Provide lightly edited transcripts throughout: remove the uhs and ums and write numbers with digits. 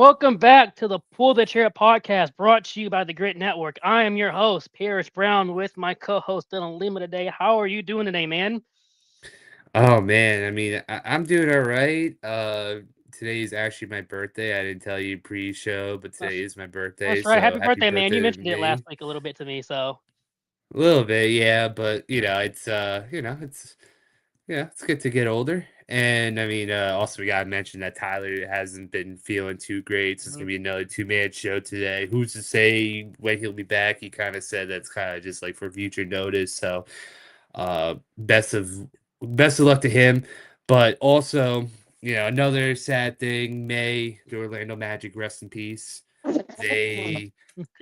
Welcome back to the Pull the Chair podcast brought to you by the Grit Network. I am your host, Parrish Brown, with my co host, Dylan Lima today. How are you doing today, man? Oh man, I'm doing all right. Today is actually my birthday. I didn't tell you pre-show, but That's, today is my birthday, that's right. so Happy happy birthday, man. You birthday to mentioned it last me. week a little bit to me. So, A little bit, yeah, but it's good to get older. And also we gotta mention that Tyler hasn't been feeling too great, so it's mhm. gonna be another two-man show today. Who's to say when he'll be back? He kind of said that's kind of just like for future notice. So Uh, best of best of luck to him. But also, another sad thing, the Orlando Magic, rest in peace. They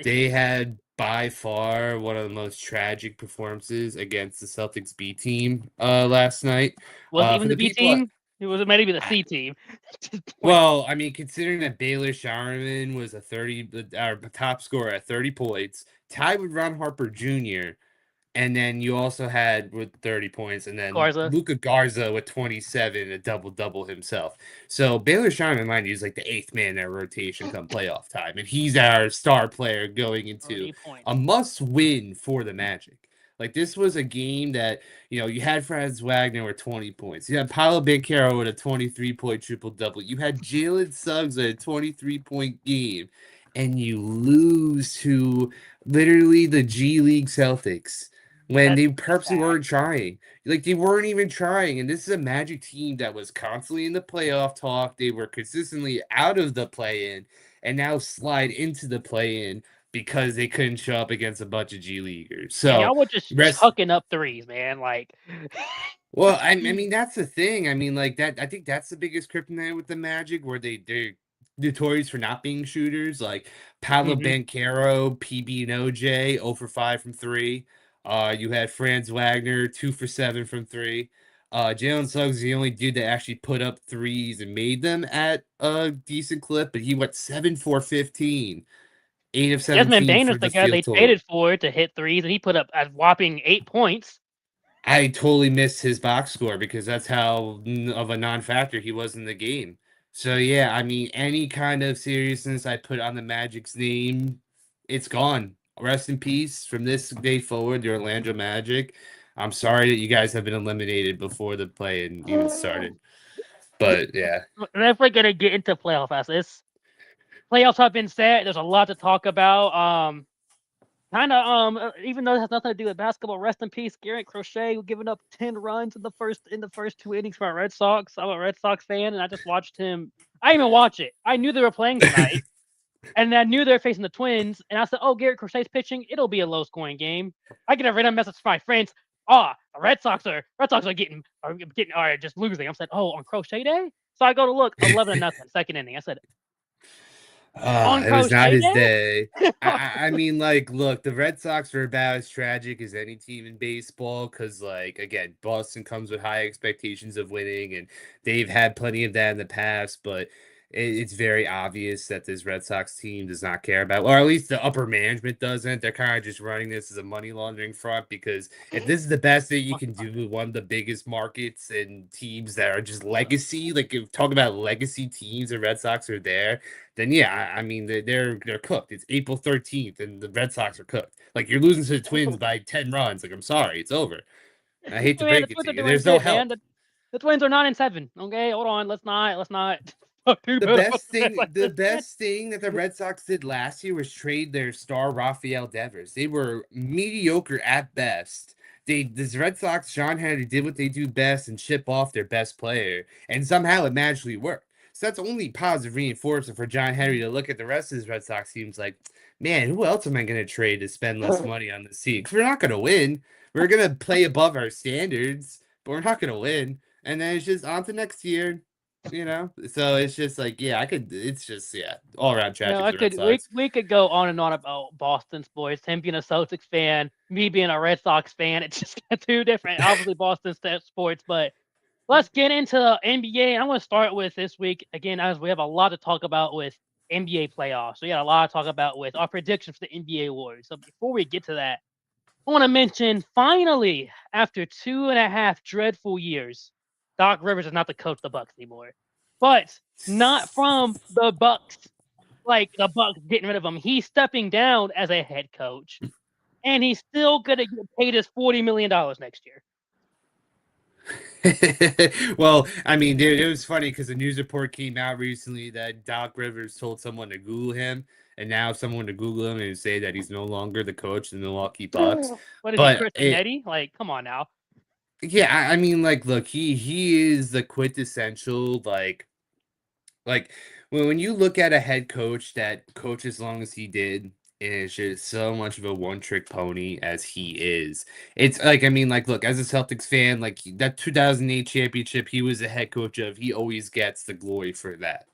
they had by far one of the most tragic performances against the Celtics B team last night. Was it even For the the B people team? It was maybe the I, C team at this point. well, I mean, considering that Baylor Showerman was our top scorer at 30 points, tied with Ron Harper Jr., and then you also had with 30 points, and then Garza. Luca Garza with 27, a double-double himself. So Baylor Sharman, mind you, is like the eighth man in that rotation come playoff time, and he's our star player going into 30 a points. must-win for the Magic. Like this was a game that you had Franz Wagner with 20 points, you had Paolo Banchero with a 23-point triple double, you had Jalen Suggs with a 23-point game, and you lose to literally the G League Celtics when That's they really purposely sad. weren't trying. Like they weren't even trying. And this is a Magic team that was constantly in the playoff talk. They were consistently out of the play-in and now slide into the play-in because they couldn't show up against a bunch of G Leaguers. And So y'all were just rest chucking up threes, man. Like, well, I mean that's the thing. I mean, like that I think that's the biggest kryptonite with the Magic, where they're notorious for not being shooters. Like Paolo mhm. Banchero, PB and OJ, 0 for 5 from three. You had Franz Wagner, 2 for 7 from three. Jalen Suggs is the only dude that actually put up threes and made them at a decent clip, but he went 7 for 15, 8 of Desmond 17 Bain is for the the guy field they total. traded for to hit threes, and he put up a whopping 8 points. I totally missed his box score because that's how of a non-factor he was in the game. So yeah, I mean, any kind of seriousness I put on the Magic's name, it's gone. Rest in peace from this day forward, the Orlando Magic. I'm sorry that you guys have been eliminated before the play and even started. But yeah, If we're gonna get into playoff fast, this playoffs have been set. There's a lot to talk about. Kind of even though it has nothing to do with basketball, rest in peace, Garrett Crochet giving up 10 runs in the first 2 innings for our Red Sox. I'm a Red Sox fan, and I just watched him. I didn't even watch it. I knew they were playing tonight, and I knew they were facing the Twins, and I said, "Oh, Garrett Crochet's pitching. It'll be a low scoring game." I get a random message from my friends. The Red Sox are just losing. I'm saying, "Oh, on Crochet Day." So I go to look, 11-0, second inning. I said, "On it was not Crochet his Day?" day. I mean, like, look, the Red Sox are about as tragic as any team in baseball because, like, again, Boston comes with high expectations of winning, and they've had plenty of that in the past. But it's very obvious that this Red Sox team does not care about, or at least the upper management doesn't. They're kind of just running this as a money laundering front because if this is the best that you can do with one of the biggest markets and teams that are just legacy, like if talk about legacy teams, the Red Sox are there, then yeah, I mean they're cooked. It's April 13th, and the Red Sox are cooked. Like you're losing to the Twins by 10 runs. Like I'm sorry, it's over. I hate to Man, the break it Twins to are you. doing There's no good, man. help. The Twins are 9-7. Okay, hold on. Let's not talk too The bad about best the Red thing, Sox the this man. best thing that the Red Sox did last year was trade their star Rafael Devers. They were mediocre at best. This Red Sox, John Henry did what they do best and ship off their best player, and somehow it magically worked. So that's only positive reinforcement for John Henry to look at the rest of his Red Sox teams like, man, who else am I going to trade to spend less money on this team? Because we're not going to win. We're going to play above our standards, but we're not going to win. And then it's just on to next year. So it's just like, yeah, I could. It's just, yeah, all around tragic I for the Red could we Sox. we could go on and on about Boston sports. Him being a Celtics fan, me being a Red Sox fan. It's just two different, obviously Boston sports. But let's get into the NBA. I'm going to start with this week again, as we have a lot to talk about with NBA playoffs. So we got a lot to talk about with our predictions for the NBA awards. So before we get to that, I want to mention finally, after 2.5 dreadful years, Doc Rivers is not the coach of the Bucks anymore. But not from the Bucks. like the Bucks getting rid of him. He's stepping down as a head coach, and he's still gonna get paid his $40 million next year. Well, I mean, dude, it was funny because a news report came out recently that Doc Rivers told someone to Google him, and now someone to Google him and say that he's no longer the coach of the Milwaukee Bucks. What is he, But Chris Benetti? Like, come on now. yeah, I mean, like, look, he is the quintessential like when you look at a head coach that coached as long as he did, and is just so much of a one-trick pony as he is. It's like, I mean, like, look, as a Celtics fan, like that 2008 championship, he was the head coach of. He always gets the glory for that.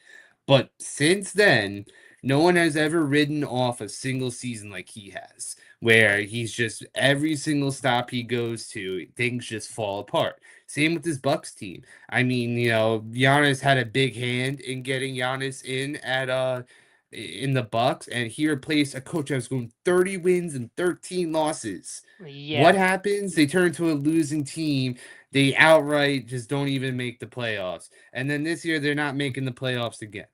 But since then, no one has ever ridden off a single season like he has, where he's just every single stop he goes to, things just fall apart. Same with his Bucks team. I mean, Giannis had a big hand in getting Giannis in the Bucks, and he replaced a coach that was going 30 wins and 13 losses. Yeah. What happens? They turn to a losing team. They outright just don't even make the playoffs. And then this year they're not making the playoffs again.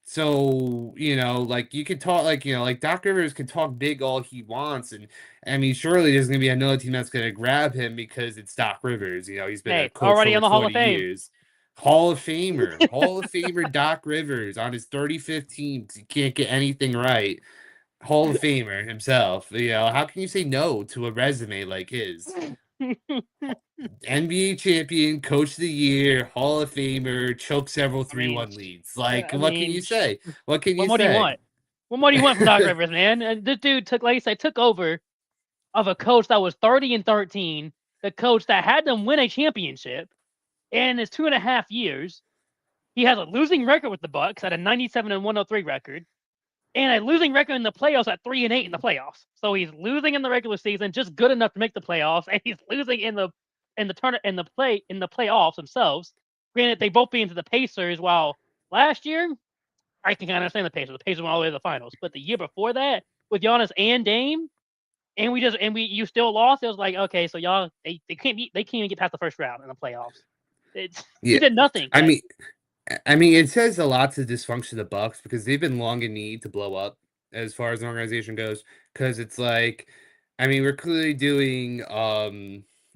So, like you could talk like Doc Rivers can talk big all he wants. And I mean, surely there's gonna be another team that's gonna grab him because it's Doc Rivers. He's been a coach already for on the Hall of 40 Fame. years. Hall of Famer Doc Rivers on his 35th team. He can't get anything right. Hall of Famer himself. How can you say no to a resume like his? NBA champion, coach of the year, Hall of Famer, choke several 3-1 leads. Like, what can you say? What can you say? What do you want? What more do you want from Doc Rivers, man? And this dude took over of a coach that was 30-13, the coach that had them win a championship, and in his 2.5 years, he has a losing record with the Bucks at a 97-103 record, and a losing record in the playoffs at 3-8 in the playoffs. So he's losing in the regular season, just good enough to make the playoffs, and he's losing in the playoffs themselves. Granted, they both beat into the Pacers. While last year, I can kind of understand the Pacers. The Pacers went all the way to the finals, but the year before that, with Giannis and Dame, you still lost. It was like, okay, so y'all they can't even get past the first round in the playoffs. You did nothing. I mean, it says a lot to the dysfunction of the Bucks because they've been long in need to blow up as far as an organization goes. Because it's like, I mean, we're clearly doing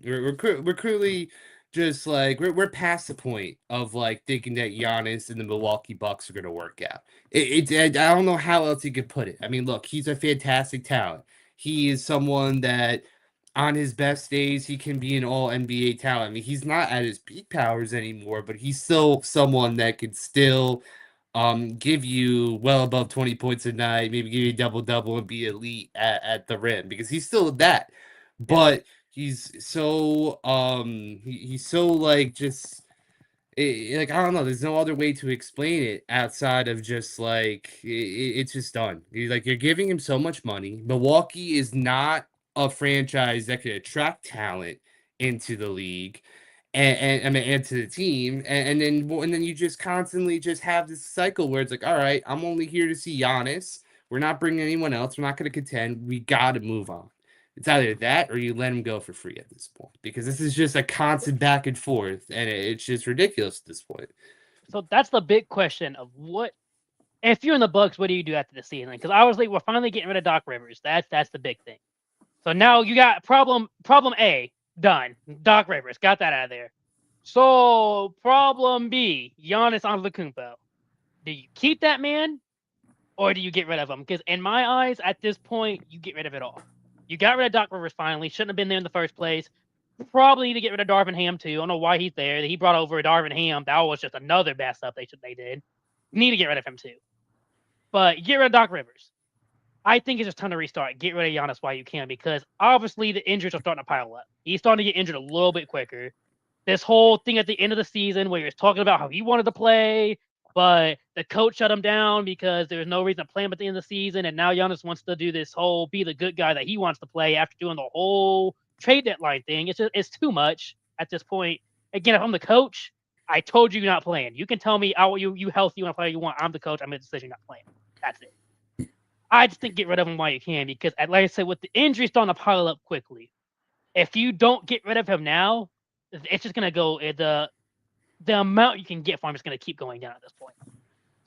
we're clearly just like we're past the point of like thinking that Giannis and the Milwaukee Bucks are going to work out. I don't know how else you could put it. I mean, look, he's a fantastic talent. He is someone that on his best days, he can be an all NBA talent. I mean, he's not at his peak powers anymore, but he's still someone that could still give you well above 20 points a night, maybe give you a double-double and be elite at the rim because he's still that. But he's so he's so like just like I don't know. There's no other way to explain it outside of just like it's just done. You're giving him so much money. Milwaukee is not a franchise that could attract talent into the league and to the team, and then you just constantly just have this cycle where it's like, all right, I'm only here to see Giannis. We're not bringing anyone else. We're not going to contend. We got to move on. It's either that or you let him go for free at this point because this is just a constant back and forth, and it's just ridiculous at this point. So that's the big question of what if you're in the Bucks, what do you do after the season? Because obviously we're finally getting rid of Doc Rivers. That's the big thing. So now you got problem A done. Doc Rivers got that out of there. So problem B, Giannis Antetokounmpo. Do you keep that man, or do you get rid of him? Because in my eyes, at this point, you get rid of it all. You got rid of Doc Rivers finally. Shouldn't have been there in the first place. Probably need to get rid of Darvin Ham too. I don't know why he's there. He brought over Darvin Ham. That was just another bad stuff they did. Need to get rid of him too. But get rid of Doc Rivers. I think it's just time to restart. Get rid of Giannis while you can because obviously the injuries are starting to pile up. He's starting to get injured a little bit quicker. This whole thing at the end of the season where he was talking about how he wanted to play, but the coach shut him down because there was no reason to play him at the end of the season. And now Giannis wants to do this whole be the good guy that he wants to play after doing the whole trade deadline thing. It's too much at this point. Again, if I'm the coach, I told you you're not playing. You can tell me, you healthy, you want to play, you want. I'm the coach. I made the decision not playing. That's it. I just think get rid of him while you can because, like I said, with the injuries starting to pile up quickly, if you don't get rid of him now, it's just going to go the amount you can get for him is going to keep going down at this point.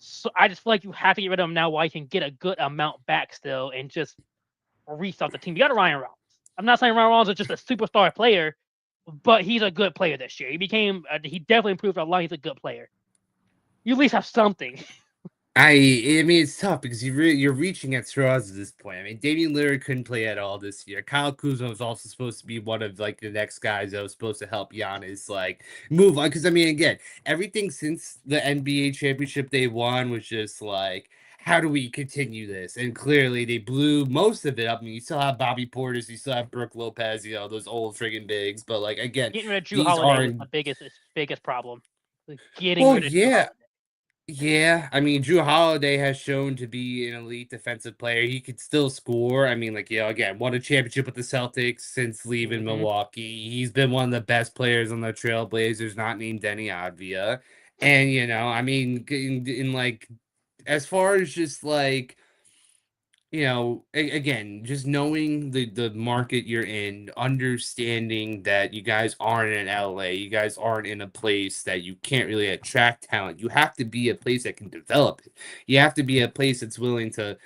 So I just feel like you have to get rid of him now while you can get a good amount back still and just restart the team. You got Ryan Reynolds. I'm not saying Ryan Reynolds is just a superstar player, but he's a good player this year. He definitely improved a lot. He's a good player. You at least have something. I mean, it's tough because you're reaching at straws at this point. I mean, Damian Lillard couldn't play at all this year. Kyle Kuzma was also supposed to be one of like the next guys that was supposed to help Giannis like move on. Because I mean, again, everything since the NBA championship they won was just like, how do we continue this? And clearly, they blew most of it up. I mean, you still have Bobby Portis, you still have Brooke Lopez, those old friggin' bigs. But like again, Getting rid of Drew these Holiday was aren't. the biggest problem. Getting Well, rid of Drew yeah. Holiday. Yeah, I mean, Drew Holiday has shown to be an elite defensive player. He could still score. I mean, like, again, won a championship with the Celtics since leaving Milwaukee. He's been one of the best players on the Trailblazers, not named Denny Avdia. And, I mean, in like, as far as just like, again, just knowing the market you're in, understanding that you guys aren't in LA, you guys aren't in a place that you can't really attract talent. You have to be a place that can develop it. You have to be a place that's willing to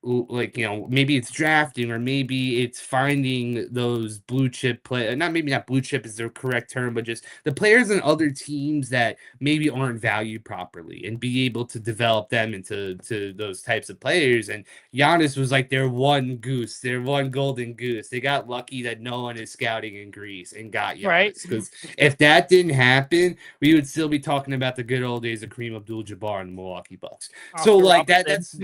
like maybe it's drafting or maybe it's finding those blue chip play not blue chip is the correct term, but just the players in other teams that maybe aren't valued properly and be able to develop them into those types of players. And Giannis was like their one golden goose. They got lucky that no one is scouting in Greece and got Giannis, because if that didn't happen, we would still be talking about the good old days of Kareem Abdul-Jabbar and the Milwaukee Bucks. So like that's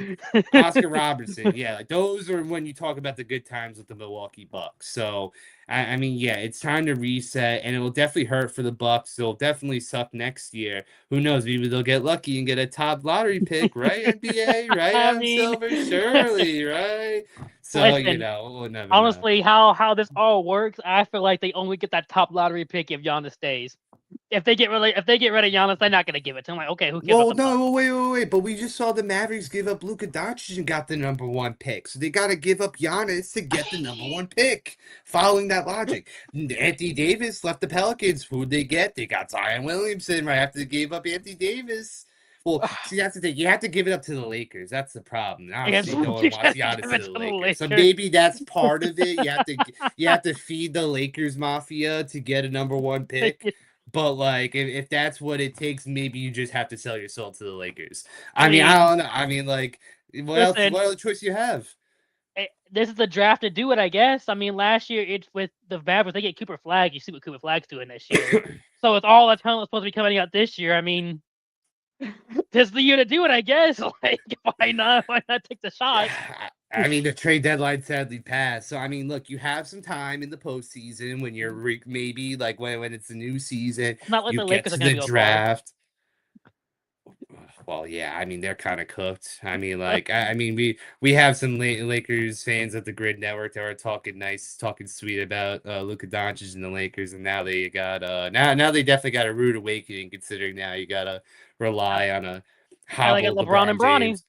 Oscar Robertson. Yeah, like those are when you talk about the good times with the Milwaukee Bucks. So I mean, yeah, it's time to reset, and it will definitely hurt for the Bucks. It'll definitely suck next year. Who knows? Maybe they'll get lucky and get a top lottery pick, right? NBA, right? Adam Silver, surely, right? So listen, we'll never honestly, know. how this all works, I feel like they only get that top lottery pick if Giannis stays. If they get rid of Giannis, they're not going to give it to him. Like, okay, who cares? Well, no, wait. But we just saw the Mavericks give up Luka Doncic and got the number one pick. So they got to give up Giannis to get the number one pick. Following that logic, Anthony Davis left the Pelicans. Who'd they get? They got Zion Williamson right after they gave up Anthony Davis. Well, see, that's the thing. You have to give it up to the Lakers. That's the problem. Obviously, no one wants Giannis to the Lakers. So maybe that's part of it. You have to feed the Lakers mafia to get a number one pick. But like, if that's what it takes, maybe you just have to sell your soul to the Lakers. I mean, I don't know. I mean, like, what else? What other choice you have? This is the draft to do it, I guess. I mean, last year it's with the Mavericks, they get Cooper Flag. You see what Cooper Flag's doing this year. So with all the talent supposed to be coming out this year, I mean, this is the year to do it, I guess. Like, why not? Why not take the shot? I mean, the trade deadline sadly passed. So, I mean, look, you have some time in the postseason when you're maybe like when it's a new season. It's not like you the get Lakers to are the draft. Well, yeah, I mean, they're kind of cooked. I mean, like, I mean, we have some Lakers fans at the Grid Network that are talking sweet about Luka Doncic and the Lakers, and now they got now they definitely got a rude awakening, considering now you gotta rely on a hobbled LeBron and Bronny.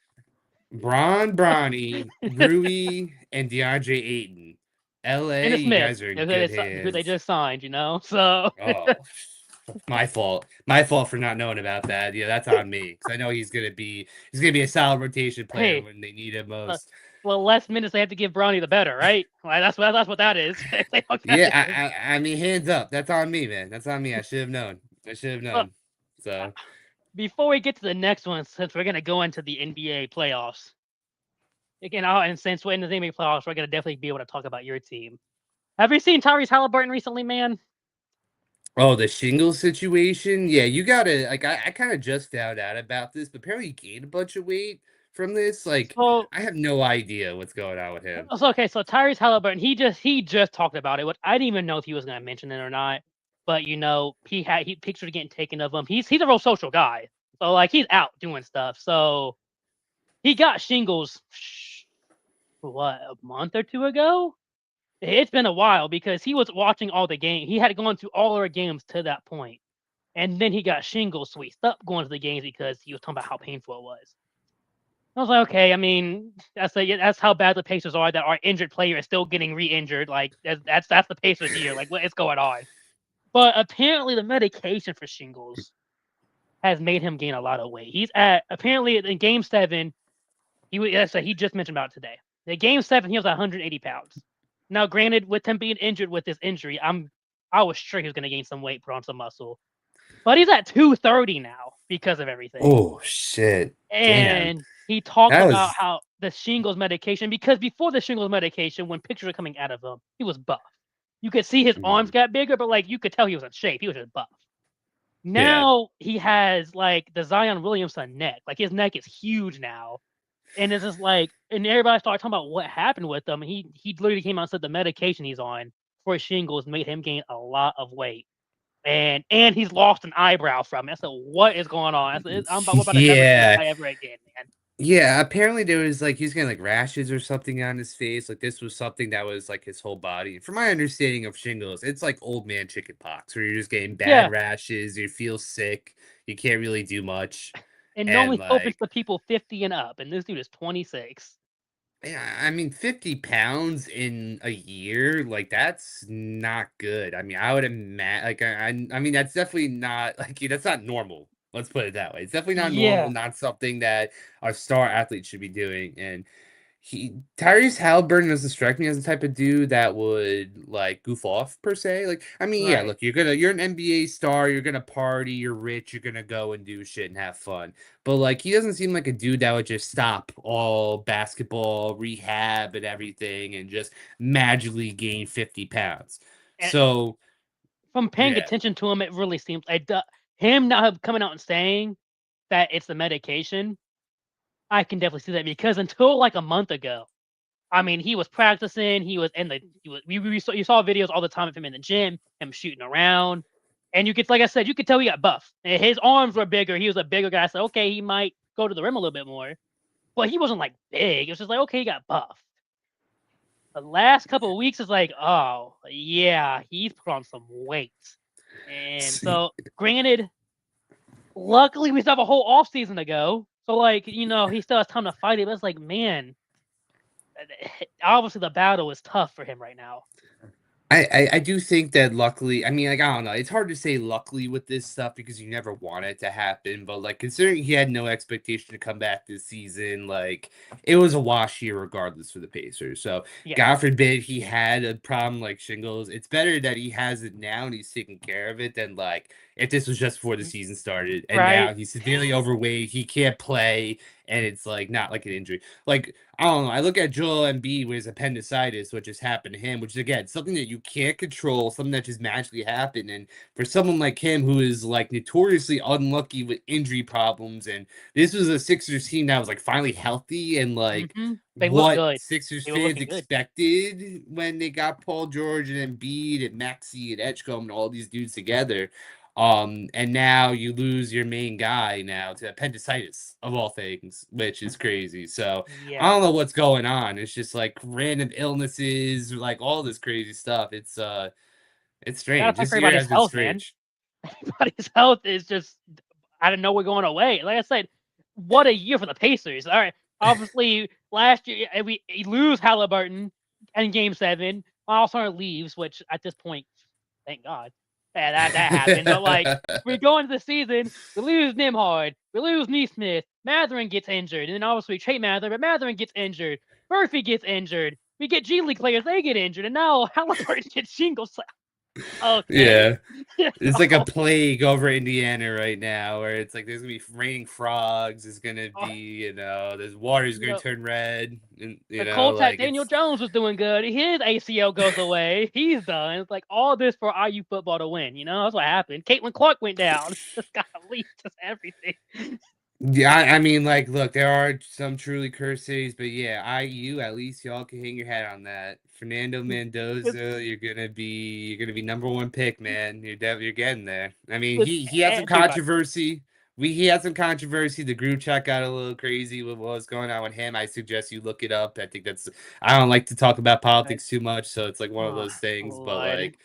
Bronny, Rui, and DeAndre Ayton. LA, you guys are in good hands. Who they just signed, so. My fault for not knowing about that. Yeah, that's on me, because I know he's gonna be a solid rotation player when they need him most. Well, less minutes they have to give Bronny, the better, right? Well, that's what that is. Yeah, I mean, hands up. That's on me, man. That's on me. I should have known. So before we get to the next one, since we're gonna go into the NBA playoffs, again, and since we're in the NBA playoffs, we're gonna definitely be able to talk about your team. Have you seen Tyrese Halliburton recently, man? Oh, the shingles situation? Yeah, you gotta like. I kind of just found out about this, but apparently he gained a bunch of weight from this. Like, I have no idea what's going on with him. So Tyrese Halliburton, he just talked about it. I didn't even know if he was gonna mention it or not. But he pictured getting taken of him. He's a real social guy, so like he's out doing stuff. So he got shingles. What, a month or two ago? It's been a while because he was watching all the games. He had gone to all our games to that point. And then he got shingles, so he stopped going to the games because he was talking about how painful it was. I was like, okay, I mean, that's how bad the Pacers are, that our injured player is still getting re-injured. Like, that's the Pacers here. Like, what is going on? But apparently the medication for shingles has made him gain a lot of weight. He's at apparently in Game 7. He just mentioned about it today. In Game 7, he was 180 pounds. Now, granted, with him being injured with this injury, I was sure he was going to gain some weight, put on some muscle. But he's at 230 now because of everything. Oh shit! Damn. And he talked That about was how the shingles medication, because before the shingles medication, when pictures were coming out of him, he was buff. You could see his arms got bigger, but like you could tell he was in shape. He was just buff. yeah. Now he has like the Zion Williamson neck. Like his neck is huge now. And it's just like, and everybody started talking about what happened with him. He literally came out and said the medication he's on for shingles made him gain a lot of weight. And he's lost an eyebrow from it. I said, what is going on? I said, I'm about to never see this guy ever again, man. Yeah, apparently there was like he's getting like rashes or something on his face. Like this was something that was like his whole body. From my understanding of shingles, it's like old man chicken pox where you're just getting bad rashes, you feel sick, you can't really do much. And And normally like opens to people 50 and up, and this dude is 26. yeah, I mean 50 pounds in a year, like that's not good. I mean, I would imagine like I mean that's definitely not like that's not normal. Let's put it that way. It's definitely not normal, Yeah. not something that our star athletes should be doing. And Tyrese Halliburton doesn't strike me as the type of dude that would like goof off per se. Like, I mean, yeah, Right. look, you're an NBA star, you're gonna party, you're rich, you're gonna go and do shit and have fun. But like, he doesn't seem like a dude that would just stop all basketball, rehab, and everything, and just magically gain 50 pounds. And So, from paying yeah, attention to him, it really seems like him not coming out and saying that it's the medication. I can definitely see that because until like a month ago, I mean, he was practicing. He was in the. He was. You saw videos all the time of him in the gym, him shooting around, and you could, like I said, you could tell he got buff. And his arms were bigger. He was a bigger guy. So okay, he might go to the rim a little bit more, but he wasn't like big. It was just like okay, he got buff. The last couple of weeks is like, oh yeah, he's put on some weight. And so, granted, luckily we still have a whole off season to go. So like, he still has time to fight it. But it's like, man, obviously the battle is tough for him right now. I do think that luckily, I mean, like, I don't know. It's hard to say luckily with this stuff because you never want it to happen. But like, considering he had no expectation to come back this season, like, it was a wash year regardless for the Pacers. So, Yeah. God forbid he had a problem like shingles. It's better that he has it now and he's taking care of it than like if this was just before the season started and now he's severely overweight, he can't play, and it's like not like an injury. Like, I don't know. I look at Joel Embiid with his appendicitis, which has happened to him, which is again something that you can't control, something that just magically happened. And for someone like him, who is like notoriously unlucky with injury problems, and this was a Sixers team that was like finally healthy and like They look what good. Sixers They were fans looking good. expected when they got Paul George and Embiid and Maxey and Edgecombe and all these dudes together. And now you lose your main guy now to appendicitis of all things, which is crazy. So I Yeah. don't know what's going on. It's just like random illnesses, like all this crazy stuff. It's Gotta strange. pray This for year everybody's has been health, man. strange. Everybody's health is just I don't know we're going away. Like I said, what a year for the Pacers. All right. Obviously, last year we lose Halliburton in Game 7. Miles Turner leaves, which at this point, thank God. Yeah, that happened. But like we go into the season, we lose Nimhard, we lose Neesmith, Matherin gets injured, and then obviously we trade Matherin, but Matherin gets injured, Murphy gets injured, we get G League players, they get injured, and now Halliburton gets shingles. Okay. Yeah. It's like a plague over Indiana right now where it's like there's gonna be raining frogs, there's gonna be, there's water's gonna turn red. And Coltac Daniel Jones was doing good. His ACL goes away. He's done. It's like all this for IU football to win. That's what happened. Caitlin Clark went down. Just got leaked. Just everything. Yeah, I mean, like, look, there are some truly cursed cities, but yeah, IU, at least y'all can hang your hat on that. Fernando Mendoza, you're gonna be number one pick, man. You're getting there. I mean, he had some controversy. He had some controversy. The group chat got a little crazy with what was going on with him. I suggest you look it up. I think I don't like to talk about politics too much, so it's like one of those things. But like,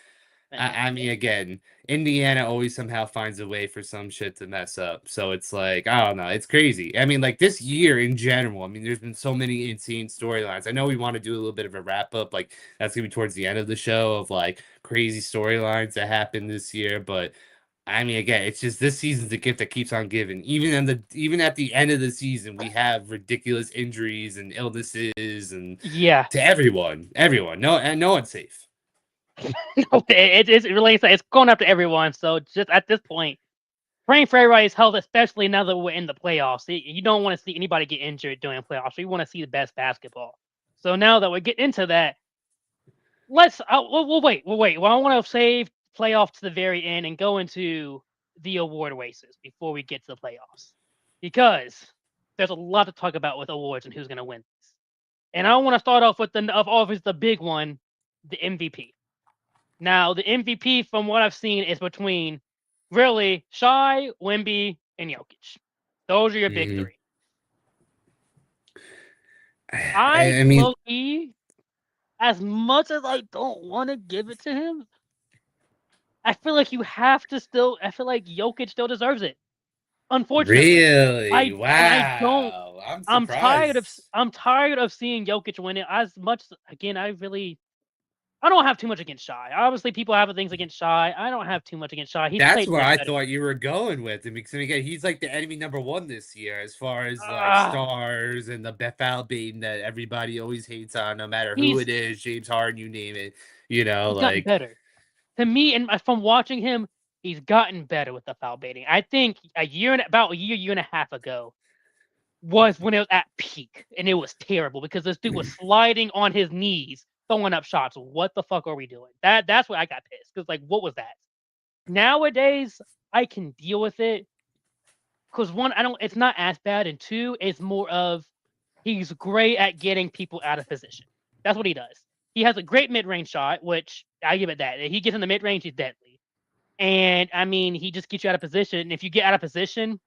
I mean, again, Indiana always somehow finds a way for some shit to mess up. So it's like, I don't know. It's crazy. I mean, like this year in general, I mean, there's been so many insane storylines. I know we want to do a little bit of a wrap up. Like that's going to be towards the end of the show of like crazy storylines that happened this year. But I mean, again, it's just this season's a gift that keeps on giving. Even at the end of the season, we have ridiculous injuries and illnesses and Yeah, to everyone. No one's safe. it's really it's going up to everyone. So just at this point, praying for everybody's health, especially now that we're in the playoffs. You don't want to see anybody get injured during playoffs. You want to see the best basketball. So now that we're getting into that, let's we'll wait. We'll wait. Well, I want to save playoffs to the very end and go into the award races before we get to the playoffs, because there's a lot to talk about with awards and who's going to win this. And I want to start off with the big one, the MVP. Now, the MVP, from what I've seen, is between really Shai, Wemby, and Jokic. Those are your big three. I mean, low-key, as much as I don't want to give it to him, I feel like you have to still. I feel like Jokic still deserves it. Unfortunately, really? Wow. I don't. I'm surprised. I'm tired of seeing Jokic win it. As much again, I don't have too much against Shai. Obviously, people have things against Shai. I don't have too much against Shai. That's where I thought you were going with him, because again, he's like the enemy number one this year as far as like stars and the foul baiting that everybody always hates on, no matter who it is, James Harden, you name it. You know, he's like gotten better. To me, and from watching him, he's gotten better with the foul baiting. I think about a year and a half ago was when it was at peak, and it was terrible because this dude was sliding on his knees, throwing up shots. What the fuck are we doing? That's why I got pissed, because like, what was that? Nowadays, I can deal with it because one, it's not as bad, and two, it's more of he's great at getting people out of position. That's what he does. He has a great mid-range shot, which I give it that. If he gets in the mid-range, he's deadly. And I mean, he just gets you out of position. And if you get out of position,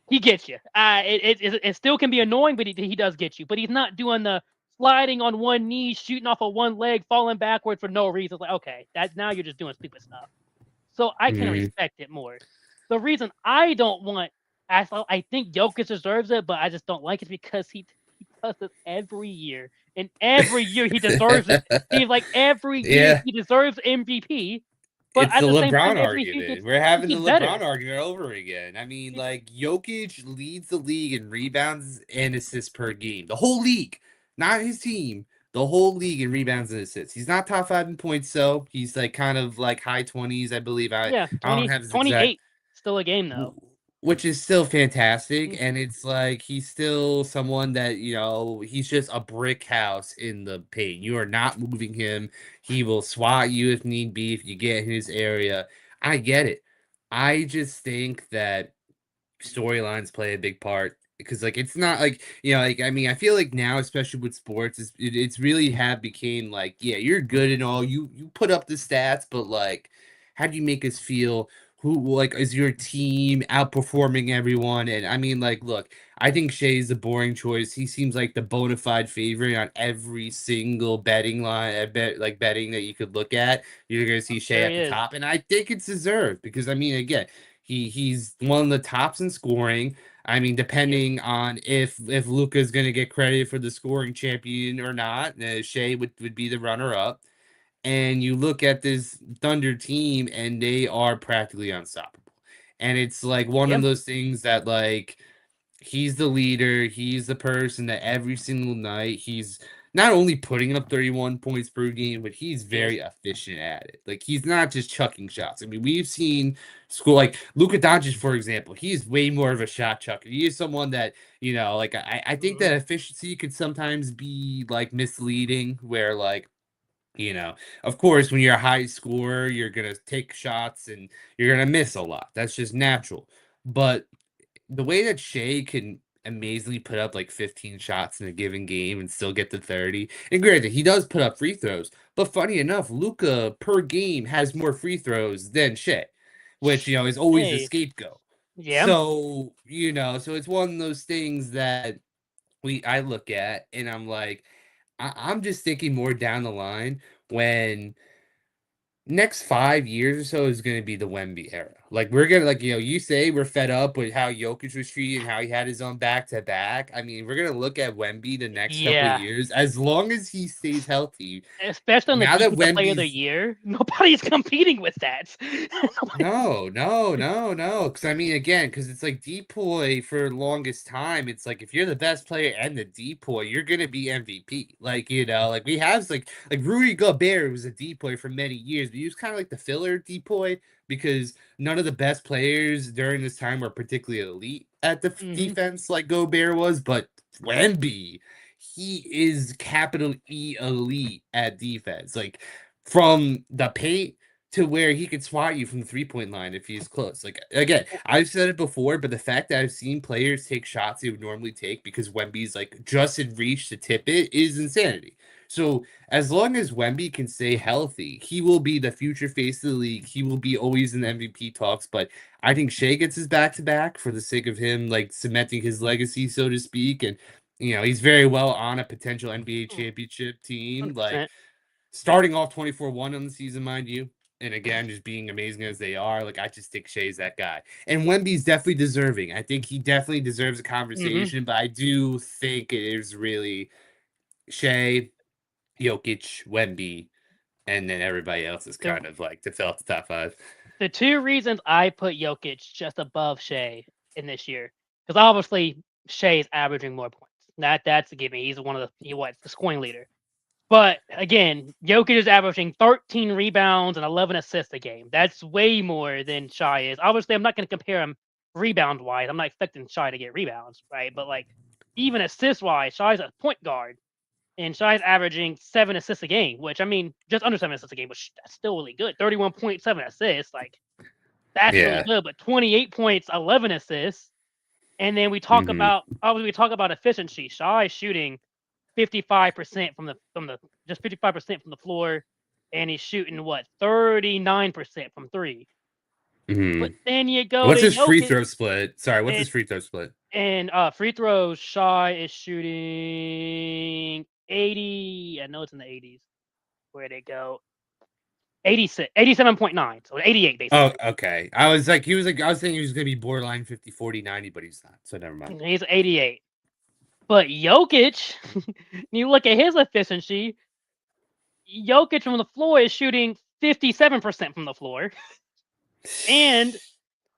he gets you. It still can be annoying, but he does get you. But he's not doing the sliding on one knee, shooting off of one leg, falling backwards for no reason. It's like, okay, now you're just doing stupid stuff. So I can respect it more. The reason I don't want, I think Jokic deserves it, but I just don't like it because he does this every year. And every year he deserves it. He's like, every year he deserves MVP. But it's the LeBron argument. We're having the LeBron argument over again. I mean, like, Jokic leads the league in rebounds and assists per game. The whole league, not his team. The whole league in rebounds and assists. He's not top 5 in points, though. He's like kind of like high 20s, I believe. I don't have his 28. Exact... Still a game though. Which is still fantastic, and it's like he's still someone that, you know, he's just a brick house in the paint. You are not moving him. He will swat you if need be if you get in his area. I get it. I just think that storylines play a big part, because like it's not like, you know, like, I mean, I feel like now, especially with sports, it's really have became like, yeah, you're good and all, you put up the stats, but like, how do you make us feel? Who, like, is your team outperforming everyone? And I mean, like, look, I think Shai's a boring choice. He seems like the bona fide favorite on every single betting line. I bet, like, betting that you could look at, you're gonna see Shai at the top, and I think it's deserved, because I mean, again, he's one of the tops in scoring. I mean, depending on if Luka's gonna get credit for the scoring champion or not, Shai would be the runner up. And you look at this Thunder team and they are practically unstoppable. And it's like one of those things that, like, he's the leader, he's the person that every single night he's not only putting up 31 points per game, but he's very efficient at it. Like, he's not just chucking shots. I mean, we've seen school like Luka Doncic, for example. He's way more of a shot chucker. He is someone that, you know, like, I think that efficiency could sometimes be like misleading, where like, you know, of course, when you're a high scorer, you're going to take shots and you're going to miss a lot. That's just natural. But the way that Shai can amazingly put up like 15 shots in a given game and still get to 30, and granted, he does put up free throws, but funny enough, Luka per game has more free throws than Shai, which, you know, is always the scapegoat. Yeah. So, you know, so it's one of those things that I look at and I'm like, I'm just thinking more down the line when next 5 years or so is going to be the Wemby era. Like, we're gonna like, you say we're fed up with how Jokic was treated and how he had his own back-to-back. I mean, we're gonna look at Wemby the next couple of Yeah, years. As long as he stays healthy, especially on the now that defensive player of the Wemby's year, nobody's competing with that. no, no, no, no. Because I mean, again, because it's like Depoy for the longest time. It's like if you're the best player and the Depoy, you're gonna be MVP. Like like we have like Rudy Gobert was a Depoy for many years, but he was kind of like the filler Depoy because none of the best players during this time were particularly elite at the defense like Gobert was. But Wemby, he is capital E elite at defense. Like from the paint to where he could swat you from the 3-point line if he's close. Like again, I've said it before, but the fact that I've seen players take shots they would normally take because Wemby's like just in reach to tip it is insanity. So as long as Wemby can stay healthy, he will be the future face of the league. He will be always in the MVP talks. But I think Shea gets his back-to-back for the sake of him like cementing his legacy, so to speak. And he's very well on a potential NBA championship team. 100%. Like starting off 24-1 on the season, mind you. And again, just being amazing as they are, like I just think Shea's that guy. And Wemby's definitely deserving. I think he definitely deserves a conversation, but I do think it is really Shea, Jokic, Wemby, and then everybody else is kind of like to fill out the top 5. The 2 reasons I put Jokic just above Shea in this year, because obviously Shea is averaging more points. That's a given. He's one of the scoring leader. But again, Jokic is averaging 13 rebounds and 11 assists a game. That's way more than Shai is. Obviously, I'm not going to compare him rebound wise. I'm not expecting Shai to get rebounds, right? But like even assist wise, Shai's a point guard, and Shai's averaging 7 assists a game, which I mean, just under 7 assists a game, which that's still really good. 31.7 assists, like that's really good. But 28 points, 11 assists, and then we talk about obviously we talk about efficiency. Shai is shooting 55% from the just 55% from the floor, and he's shooting what 39% from 3. But then you go what's to his free Jokic, throw split? Sorry, what's his free throw split? And free throws, Shai is shooting 80. I know it's in the 80s. Where'd it go? 86, 87.9. So 88 basically. Oh, okay. I was thinking he was gonna be borderline 50, 40, 90, but he's not. So never mind. He's 88. But Jokic, you look at his efficiency, Jokic from the floor is shooting 57% from the floor. And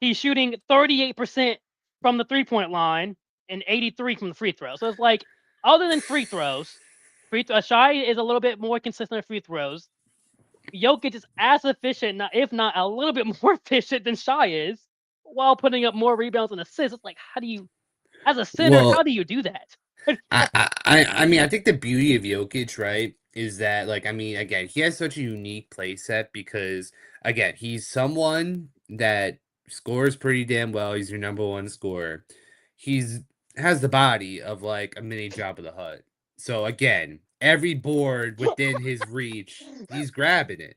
he's shooting 38% from the 3-point line and 83 from the free throw. So it's like, other than free throws, Shai is a little bit more consistent with free throws. Jokic is as efficient, if not a little bit more efficient than Shai is, while putting up more rebounds and assists. It's like, how do you, as a center, how do you do that? I mean, I think the beauty of Jokic, right, is that like, I mean, again, he has such a unique play set because again, he's someone that scores pretty damn well. He's your number 1 scorer. He's has the body of like a mini Jabba the Hutt. So again, every board within his reach, he's grabbing it.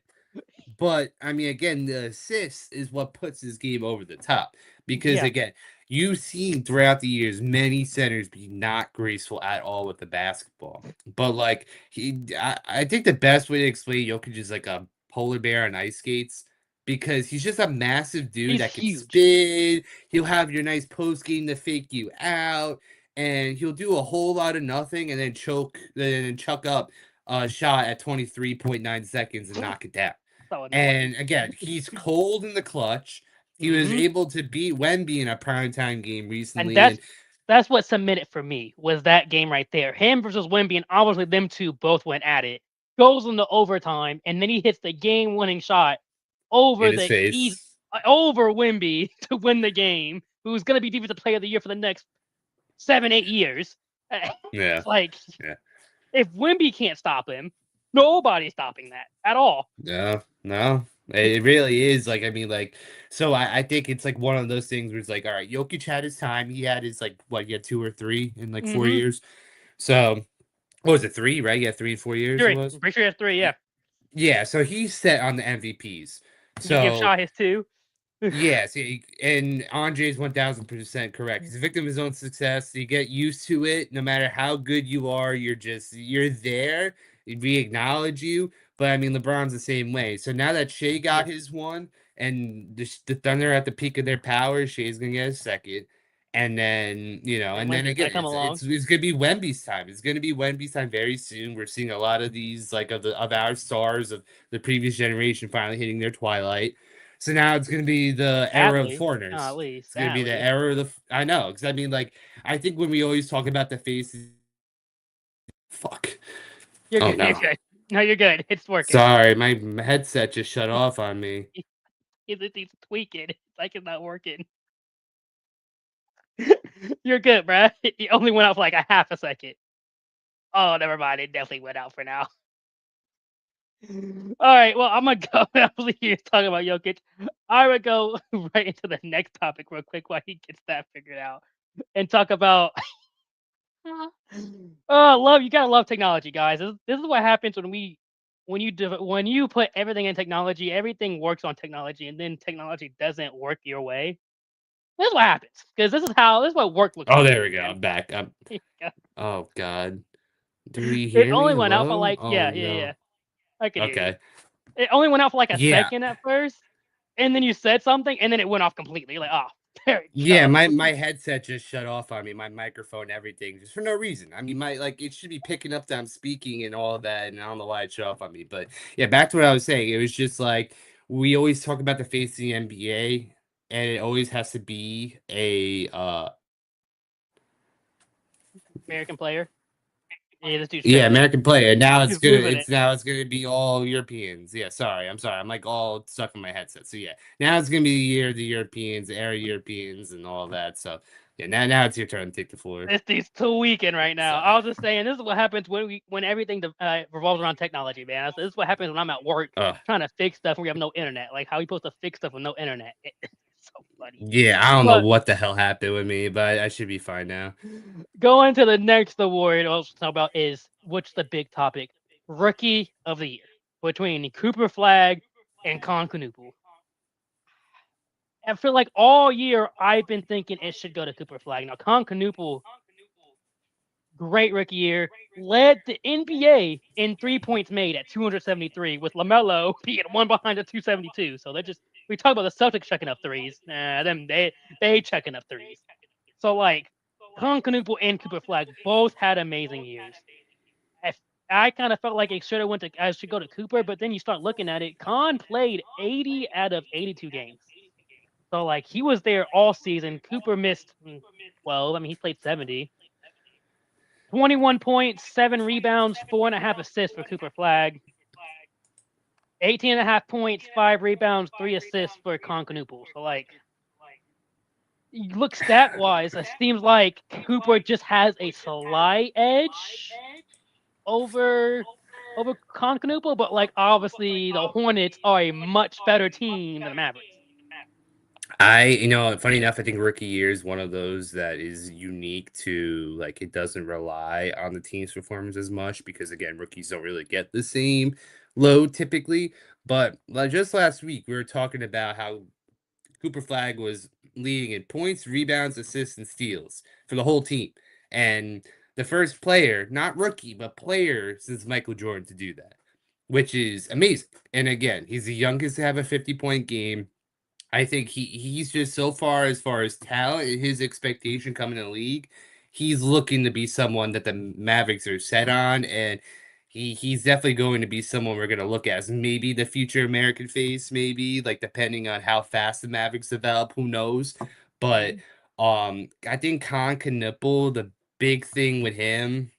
But I mean, again, the assist is what puts his game over the top because again, you've seen throughout the years many centers be not graceful at all with the basketball. But like I think the best way to explain Jokic is like a polar bear on ice skates because he's just a massive dude that can spin. He'll have your nice post game to fake you out, and he'll do a whole lot of nothing and then chuck up a shot at 23.9 seconds and knock it down. And again, he's cold in the clutch. He was able to beat Wemby in a primetime game recently. And that's what cemented for me was that game right there. Him versus Wemby, and obviously them two both went at it. Goes into overtime, and then he hits the game-winning shot over over Wemby to win the game. Who's going to be defensive player of the year for the next 7-8 years? Yeah, it's like if Wemby can't stop him, nobody's stopping that at all. No. It really is like, I mean, like, so I think it's like one of those things where it's like, all right, Jokic had his time. He had his like, what, he had 2 or 3 in like 4 years. So, what was it, 3, right? Yeah, 3 and 4 years. 3. It was? I'm pretty sure he has 3, yeah. Yeah, so he's set on the MVPs. So, you give Shai his 2. Yes, and Andre's 1000% correct. He's a victim of his own success. You get used to it. No matter how good you are, you're there. We acknowledge you. But I mean, LeBron's the same way. So now that Shea got his one, and the Thunder at the peak of their power. Shea's gonna get a second. And then, And and then Wemby's again, gonna come along. it's gonna be Wemby's time. It's gonna be Wemby's time very soon. We're seeing a lot of these like of our stars of the previous generation finally hitting their twilight. So now it's gonna be the era of Sadly, foreigners. golly, It's gonna be the sadly. era of I know, because I mean, like, I think when we always talk about the faces, fuck. You're Oh good. You're no, good. No, you're good. It's working. sorry, my headset just shut off on me. He's tweaking. It's like it's not working. You're good, bruh. It only went out for like a half a second. Oh, never mind. It definitely went out for now. All right. Well, I'm gonna go. I was here talking about Jokic. I would go right into the next topic real quick while he gets that figured out, and talk about. Oh, love you gotta love technology, guys. This is what happens when you put everything in technology. Everything works on technology, and then technology doesn't work your way. This is what happens because this is what work looks Oh, like, there we go. man. I'm back. Oh God. Do we It hear only me? went out for Hello? like Oh yeah. no. I can hear you. Okay. It only went out for like a Yeah. second at first, and then you said something, and then it went off completely. You're like, oh, there it Yeah, goes. my headset just shut off on me, my microphone, everything, just for no reason. I mean, my like it should be picking up that I'm speaking and all of that, and I don't know why it shut off on me. But yeah, back to what I was saying. It was just like we always talk about the face of the NBA, and it always has to be a American player. Yeah, this dude's yeah, tripping. American player. Now He's losing it. it's gonna be all Europeans. Yeah, sorry, I'm sorry. I'm like all stuck in my headset. So yeah, now it's gonna be the year of the Europeans, the era Europeans, and all that. So yeah, now it's your turn to take the floor. This dude's tweaking right now. So I was just saying, this is what happens when everything revolves around technology, man. This is what happens when I'm at work uh trying to fix stuff and we have no internet. Like, how are you supposed to fix stuff with no internet? It's so funny. yeah, I don't know But what the hell happened with me, but I should be fine now. going to the next award, I'll talk about is what's the big topic? Rookie of the Year between Cooper Flag and Con Knuppel. I feel like all year I've been thinking it should go to Cooper Flag. Now, Con Knuppel, great rookie year, led the NBA in 3 points made at 273, with LaMelo being one behind at 272. So we talk about the Celtics checking up threes. Nah, they checking up threes. So like, Con Knuppel and Cooper Flag both had amazing years. I kind of felt like it should have went to I should go to Cooper, but then you start looking at it. Con played 80 out of 82 games. So like he was there all season. Cooper missed 12. I mean, he played 70. 21 points, 7 rebounds, 4.5 assists for Cooper Flag. 18.5 points, 5 rebounds, 3 assists for Con Knuppel. So like you look stat wise, it seems like Cooper just has a slight edge over Con Knuppel, but like obviously the Hornets are a much better team than the Mavericks. Funny enough, I think rookie year is one of those that is unique to like it doesn't rely on the team's performance as much because again, rookies don't really get the same load typically. But like just last week, we were talking about how Cooper Flag was leading in points, rebounds, assists, and steals for the whole team. And the first player, not rookie, but player since Michael Jordan to do that, which is amazing. And again, he's the youngest to have a 50-point game. I think he's just so far as talent and his expectation coming in the league, he's looking to be someone that the Mavericks are set on, and he's definitely going to be someone we're going to look at as maybe the future American face, maybe like depending on how fast the Mavericks develop, who knows. But I think Con Knuppel, the big thing with him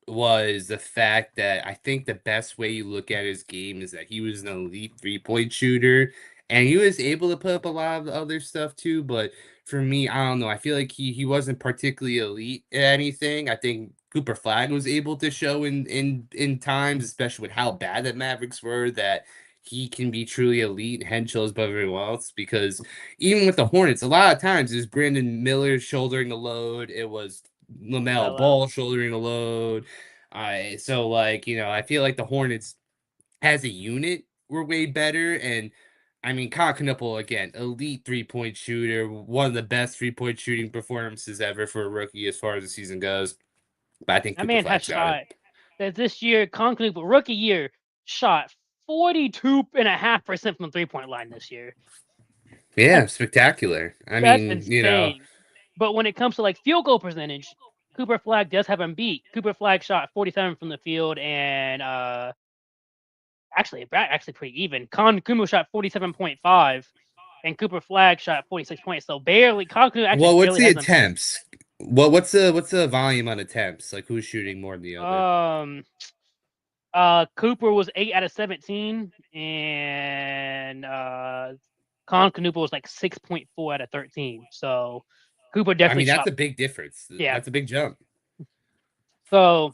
was the fact that I think the best way you look at his game is that he was an elite 3-point shooter and he was able to put up a lot of the other stuff too. But for me, I don't know. I feel like he wasn't particularly elite at anything. I think Cooper Flag was able to show in times, especially with how bad the Mavericks were, that he can be truly elite, head shoulders above everyone else. Because even with the Hornets, a lot of times it was Brandon Miller shouldering the load. It was LaMelo LaMelo. Ball shouldering the load. So like, I feel like the Hornets as a unit were way better. And I mean, Kyle Knuppel, again, elite 3-point shooter, one of the best 3-point shooting performances ever for a rookie as far as the season goes. But I think That Cooper man has Flag's got it. shot that this year, Con Knuppel rookie year shot 42.5% from the 3-point line this year. Yeah, spectacular. I That's mean, insane. But when it comes to like field goal percentage, Cooper Flag does have him beat. Cooper Flag shot 47 from the field, and actually pretty even. Con Kumu shot 47.5, and Cooper Flag shot 46 points. So barely. Con Kumu actually well, what's barely the has them beat. attempts? What's the volume on attempts? Like who's shooting more than the other? Cooper was 8 out of 17, and Con Canupa was like 6.4 out of 13. So Cooper I definitely mean, that's shot. a big difference. Yeah. That's a big jump. So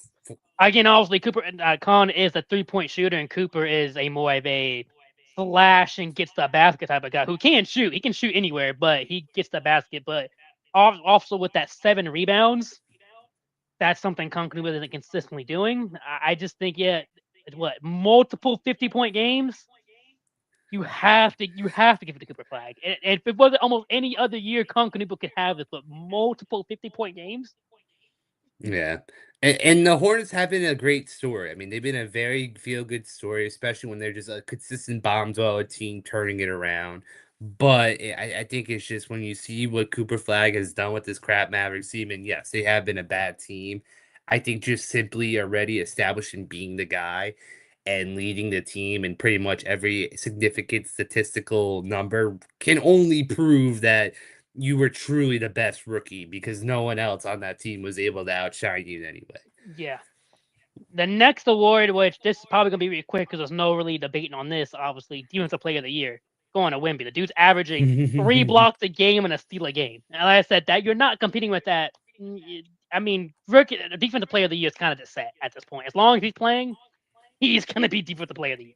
again, obviously Cooper Con is a 3-point shooter, and Cooper is a more of a slash and gets the basket type of guy who can shoot. He can shoot anywhere, but he gets the basket. But also with that 7 rebounds, that's something Con Canupa isn't consistently doing. I just think multiple 50-point games. You have to give it to Cooper Flag. And if it wasn't almost any other year, Con Canupa could have this, but multiple 50-point games. Yeah. And the Hornets have been a great story. I mean, they've been a very feel-good story, especially when they're just a consistent bomb dweller team turning it around. But I think it's just when you see what Cooper Flag has done with this crap Mavericks team, and yes, they have been a bad team. I think just simply already establishing being the guy and leading the team and pretty much every significant statistical number can only prove that you were truly the best rookie because no one else on that team was able to outshine you in any way. Yeah. The next award, which this is probably gonna be really quick because there's no really debating on this, obviously, Defensive Player of the Year, going to Wemby. The dude's averaging 3 blocks a game and a steal a game. And like I said, that you're not competing with that. I mean, rookie, Defensive Player of the Year is kind of just set at this point. As long as he's playing, he's gonna be Defensive Player of the Year.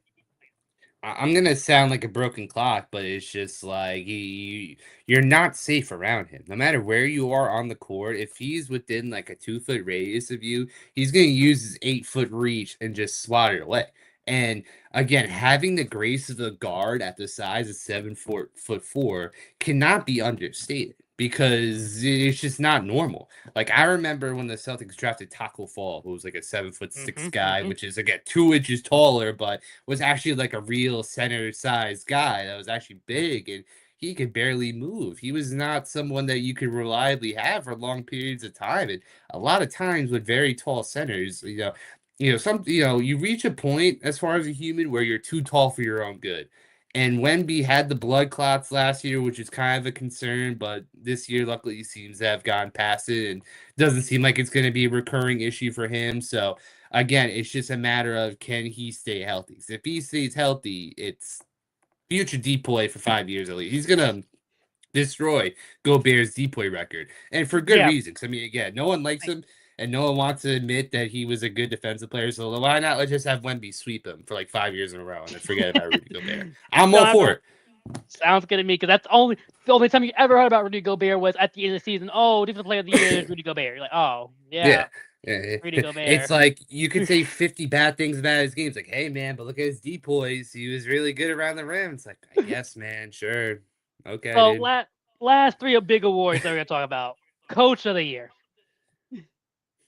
I'm gonna sound like a broken clock, but it's just like you're not safe around him. No matter where you are on the court, if he's within like a 2 foot radius of you, he's gonna use his 8 foot reach and just swat it away. And again, having the grace of the guard at the size of 7 foot 4 cannot be understated because it's just not normal. Like I remember when the Celtics drafted Taco Fall, who was like a 7'6" guy, which is again 2 inches taller, but was actually like a real center size guy that was actually big and he could barely move. He was not someone that you could reliably have for long periods of time. And a lot of times with very tall centers, you reach a point as far as a human where you're too tall for your own good. And Wemby had the blood clots last year, which is kind of a concern, but this year, luckily, he seems to have gone past it and doesn't seem like it's going to be a recurring issue for him. So, again, it's just a matter of can he stay healthy? So if he stays healthy, it's future DPOY for 5 years at least. He's going to destroy Gobert's DPOY record, and for good reasons. I mean, again, no one likes him. And no one wants to admit that he was a good defensive player. So why not let's just have Wemby sweep him for like 5 years in a row and then forget about Rudy Gobert? I'm all for it. Sounds good to me because that's the only time you ever heard about Rudy Gobert was at the end of the season. Oh, Defensive Player of the Year is Rudy Gobert. You're like, oh yeah. Rudy Gobert. It's like you can say 50 bad things about his games. Like, hey man, but look at his DPOYs. He was really good around the rim. It's like, yes, man, sure, okay. So last 3 big awards that we're gonna talk about. Coach of the Year.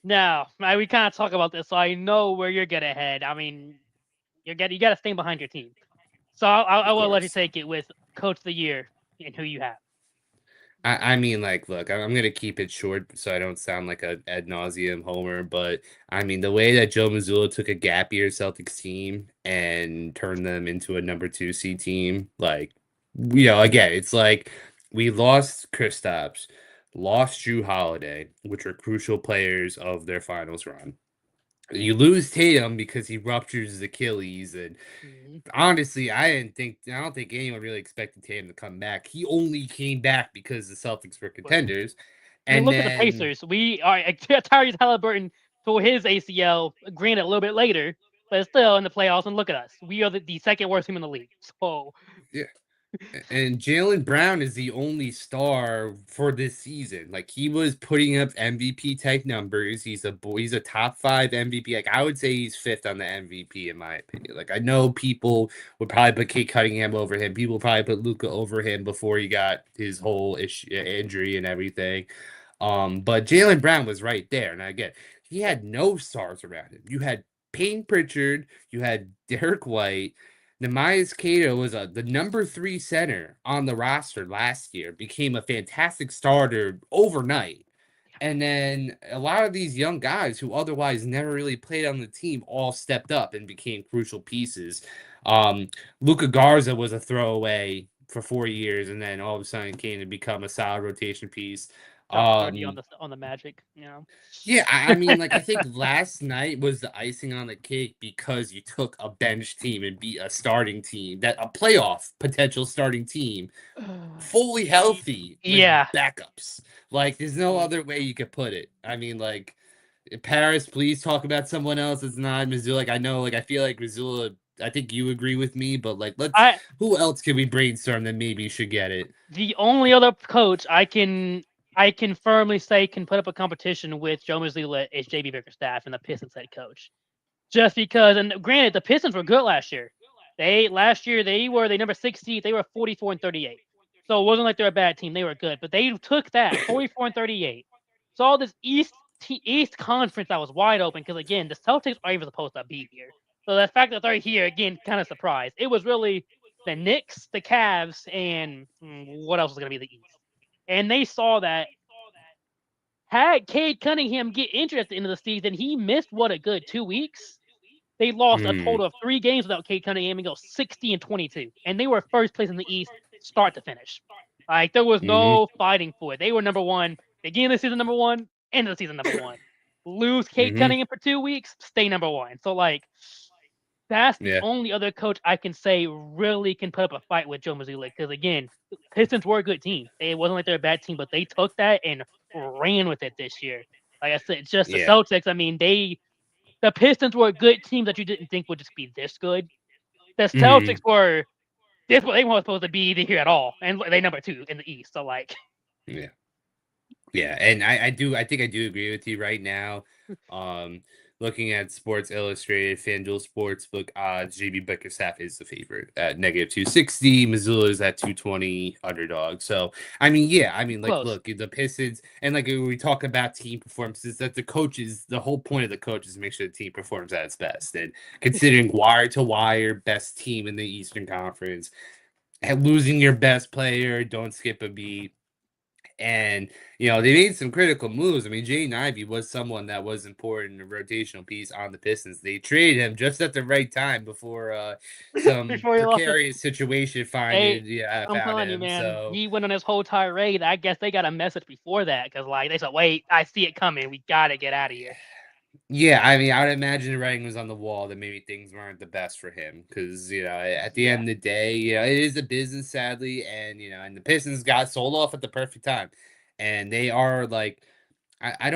Now, we kind of talk about this, so I know where you're gonna head. I mean, you got to stand behind your team. So I will let you take it with Coach of the Year and who you have. I mean, like, look, I'm gonna keep it short so I don't sound like a ad nauseum homer, but I mean, the way that Joe Mazzulla took a gap year Celtics team and turned them into a number 2 seed team, like, again, it's like we lost Kristaps, lost Drew Holiday, which are crucial players of their finals run. You lose Tatum because he ruptures his Achilles, and honestly, I don't think anyone really expected Tatum to come back. He only came back because the Celtics were contenders. And look at the Pacers. We are Tyrese Halliburton tore his ACL, granted a little bit later, but still in the playoffs. And look at us. We are the second worst team in the league. So yeah. And Jaylen Brown is the only star for this season. Like he was putting up MVP type numbers. He's a top 5 MVP. Like I would say he's 5th on the MVP in my opinion. Like I know people would probably put Kate Cunningham over him. People probably put Luka over him before he got his whole injury and everything. But Jaylen Brown was right there. And again, he had no stars around him. You had Payne Pritchard, you had Derek White. Namias Cato was the number 3 center on the roster last year, became a fantastic starter overnight. And then a lot of these young guys who otherwise never really played on the team all stepped up and became crucial pieces. Luca Garza was a throwaway for 4 years, and then all of a sudden came to become a solid rotation piece. Dropped 30 Um, on the Magic, you know. yeah, I mean, like I think last night was the icing on the cake because you took a bench team and beat a starting team, that a playoff potential starting team, fully healthy with Yeah. backups. Like, there's no other way you could put it. I mean, like, Paris, please talk about someone else that's not Missoula. Like, I know, like, I feel like Missoula, I think you agree with me, but like, who else can we brainstorm that maybe should get it? The only other coach I can firmly say can put up a competition with Joe Mazzulla is JB Bickerstaff and the Pistons head coach. Just because, and granted, the Pistons were good last year. Last year they were the number 60. They were 44-38. So it wasn't like they're a bad team. They were good, but they took that 44-38. Saw this East Conference that was wide open because again, the Celtics are even supposed to be here. So the fact that they're here again, kind of surprised. It was really the Knicks, the Cavs, and what else was going to be the East. And they saw that. Had Cade Cunningham get injured at the end of the season, he missed a good 2 weeks. They lost a total of 3 games without Cade Cunningham and go 60-22. And they were first place in the East, start to finish. Like, there was no fighting for it. They were number 1, beginning of the season number 1, end of the season number 1. Lose Cade Cunningham for 2 weeks, stay number 1. So, like, that's the only other coach I can say really can put up a fight with Joe Mazzulla. Because, again, Pistons were a good team. It wasn't like they're a bad team, but they took that and ran with it this year. Like I said, just the Celtics, I mean, the Pistons were a good team that you didn't think would just be this good. The Celtics were this what they weren't supposed to be here at all, and they number 2 in the East. So like, yeah, and I think I do agree with you right now. Looking at Sports Illustrated, FanDuel Sportsbook odds, JB Bickerstaff is the favorite at -260. Missoula is at 220 underdog. So, I mean, yeah, I mean, like, close. Look, the Pistons, and like when we talk about team performances, that the whole point of the coach is to make sure the team performs at its best. And considering wire to wire, best team in the Eastern Conference, and losing your best player, don't skip a beat. And, they made some critical moves. I mean, Jaden Ivey was someone that was important, a rotational piece on the Pistons. They traded him just at the right time before some precarious situation found him. Man, so he went on his whole tirade. I guess they got a message before that because, like, they said, wait, I see it coming. We got to get out of here. Yeah, I mean, I would imagine the writing was on the wall that maybe things weren't the best for him because, at the end of the day, it is a business, sadly, and the Pistons got sold off at the perfect time. And they are like, I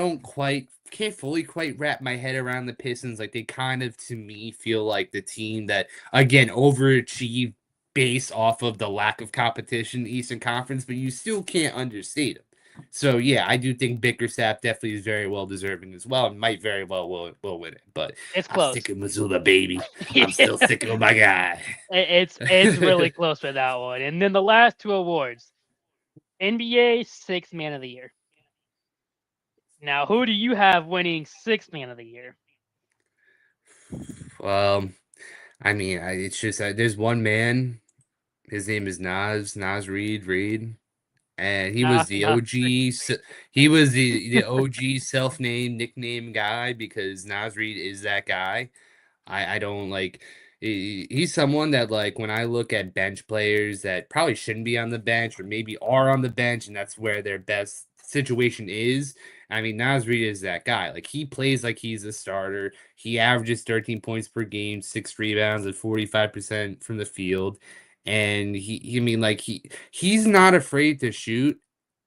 can't fully quite wrap my head around the Pistons. Like, they kind of, to me, feel like the team that, again, overachieved based off of the lack of competition in the Eastern Conference, but you still can't understate them. So yeah, I do think Bickerstaff definitely is very well deserving as well, and might very well will win it. But it's close. I'm sticking with Missoula, baby. I'm still sticking with my guy. It's really close for that one. And then the last 2 awards, NBA 6th Man of the Year. Now, who do you have winning 6th Man of the Year? I mean, it's just there's one man. His name is Naz Reid. And he was the OG. He was the OG self-named nickname guy because Naz Reid is that guy. I don't like. He's someone that, like, when I look at bench players that probably shouldn't be on the bench or maybe are on the bench and that's where their best situation is. I mean, Naz Reid is that guy. Like, he plays like he's a starter. He averages 13 points per game, 6 rebounds, at 45% from the field. And he's not afraid to shoot.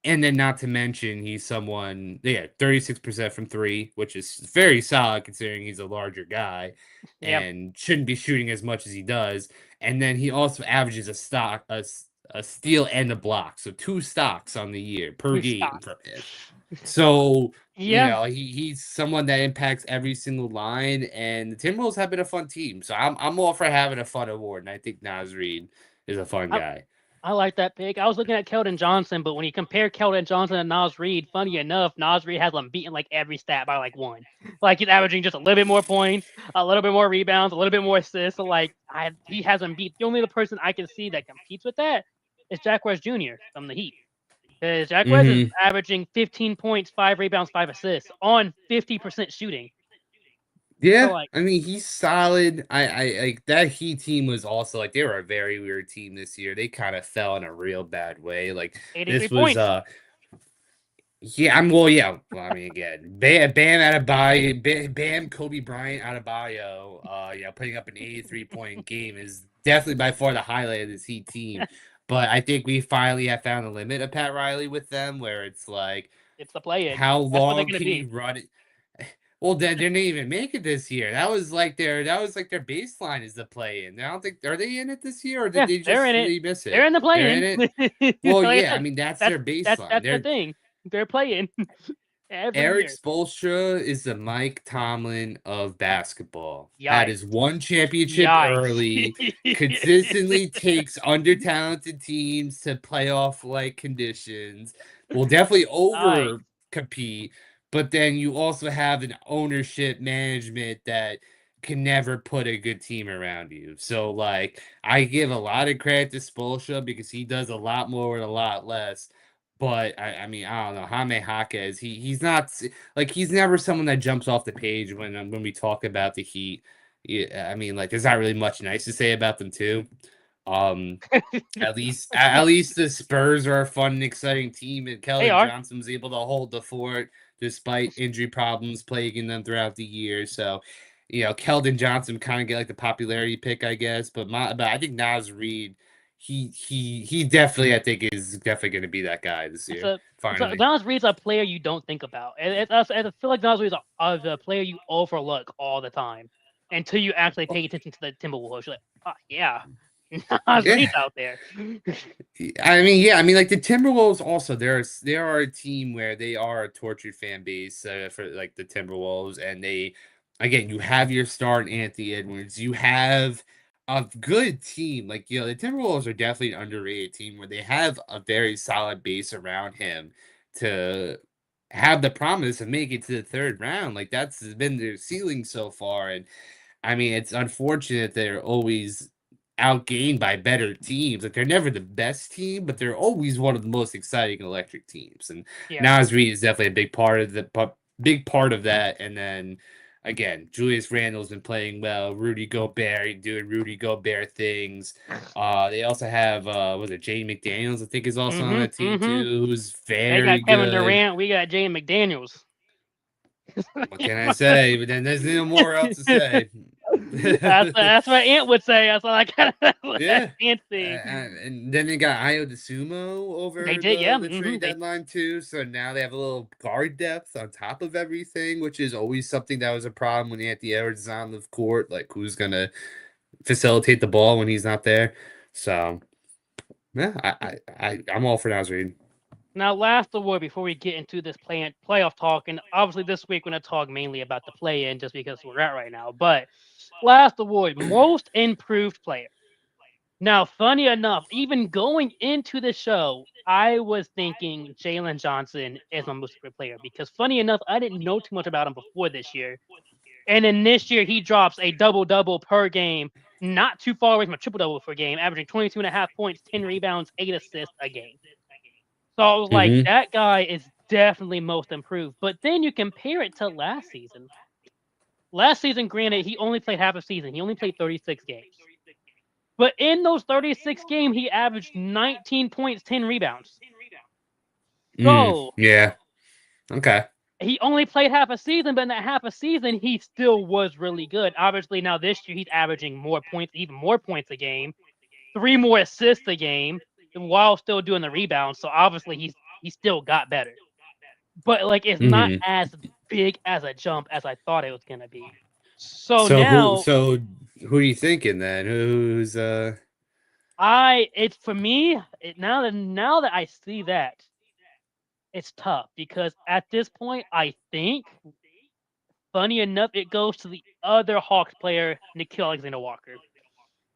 And then not to mention he's someone, 36% from 3, which is very solid considering he's a larger guy and shouldn't be shooting as much as he does. And then he also averages a steal and a block. So 2 stocks on the year per game from him. So, he's someone that impacts every single line, and the Timberwolves have been a fun team. So I'm all for having a fun award, and I think Naz Reid is a fun guy. I like that pick. I was looking at Keldon Johnson, but when you compare Keldon Johnson and Nas Reed, funny enough, Nas Reed has them beating like every stat by like one. Like he's averaging just a little bit more points, a little bit more rebounds, a little bit more assists. So like he has them beat. The only other person I can see that competes with that is Jack West Jr. from the Heat. Because Jack West is averaging 15 points, 5 rebounds, 5 assists on 50% shooting. Yeah, So like, I mean he's solid. I like that Heat team was also like they were a very weird team this year. They kind of fell in a real bad way. Like 83 this was points. yeah, well, I mean again, Bam Adebayo, Bam Kobe Bryant Adebayo, putting up an 83-point game is definitely by far the highlight of this Heat team. But I think we finally have found the limit of Pat Riley with them, where it's like, It's the play-in. how That's what they're long gonna can be. you run it? Well, they didn't even make it this year. That was like their baseline is the play in. I don't think are they in it this year or did Yeah, they they're just in it. really miss They're it? in the They're in play-in. it. Well, Like I yeah, I said, mean that's their baseline. that's the They're thing. They're playing every Eric year. Spoelstra is the Mike Tomlin of basketball. Had Yikes. his one championship early, Yikes. consistently takes under-talented teams to playoff-like conditions. Will definitely Yikes. over compete, but then you also have an ownership management that can never put a good team around you. So, like, I give a lot of credit to Spoelstra because he does a lot more with a lot less. But I mean, I don't know. Jaime Jaquez, he's not like he's never someone that jumps off the page when we talk about the Heat. Yeah, I mean, like there's not really much nice to say about them too. At least the Spurs are a fun and exciting team, and Keldon Johnson was able to hold the fort despite injury problems plaguing them throughout the year. So, Keldon Johnson kind of get like the popularity pick, I guess. But I think Nas Reed, he definitely I think is definitely going to be that guy this year. Finally, Nas Reed's a player you don't think about. I feel like Nas Reed's a player you overlook all the time until you actually pay attention to the Timberwolves. You're like, oh yeah, Nas Reed's out there. I mean, like the Timberwolves also they are a team where they are a tortured fan base for like the Timberwolves, and again you have your star in Anthony Edwards, you have a good team. Like, the Timberwolves are definitely an underrated team where they have a very solid base around him to have the promise of making it to the third round. Like that's been their ceiling so far, and I mean it's unfortunate they're always outgained by better teams. Like they're never the best team, but they're always one of the most exciting electric teams. And Nas Reed is definitely a big part of that. And then again, Julius Randle's been playing well. Rudy Gobert doing Rudy Gobert things. They also have was it Jaden McDaniels? I think is also on that team too. Who's very they got good. Kevin Durant. We got Jaden McDaniels. What can I say? But then there's no more else to say. That's what Ant would say. That's all I got. Yeah, Ant see. And then they got Ayo DeSumo over the trade deadline too. So now they have a little guard depth on top of everything, which is always something that was a problem when Anthony Edwards is on the court. Like who's gonna facilitate the ball when he's not there? So yeah, I'm all for Nas Reed. Now, last award before we get into this playoff talk, and obviously this week we're going to talk mainly about the play-in just because we're at right now. But last award, most improved player. Now, funny enough, even going into the show, I was thinking Jalen Johnson is my most improved player because funny enough, I didn't know too much about him before this year. And then this year, he drops a double-double per game, not too far away from a triple-double per game, averaging 22.5 points, 10 rebounds, 8 assists a game. So I was like, that guy is definitely most improved. But then you compare it to last season. Last season, granted, he only played half a season. He only played 36 games. But in those 36 games, he averaged 19 points, 10 rebounds. So yeah. Okay. He only played half a season, but in that half a season, he still was really good. Obviously, now this year, he's averaging more points, even more points a game, 3 more assists a game, while still doing the rebounds. So obviously he still got better. But like it's not as big as a jump as I thought it was gonna be. So now who are you thinking then? Who's it's for me, now that I see that, it's tough because at this point I think funny enough it goes to the other Hawks player, Nickeil Alexander-Walker.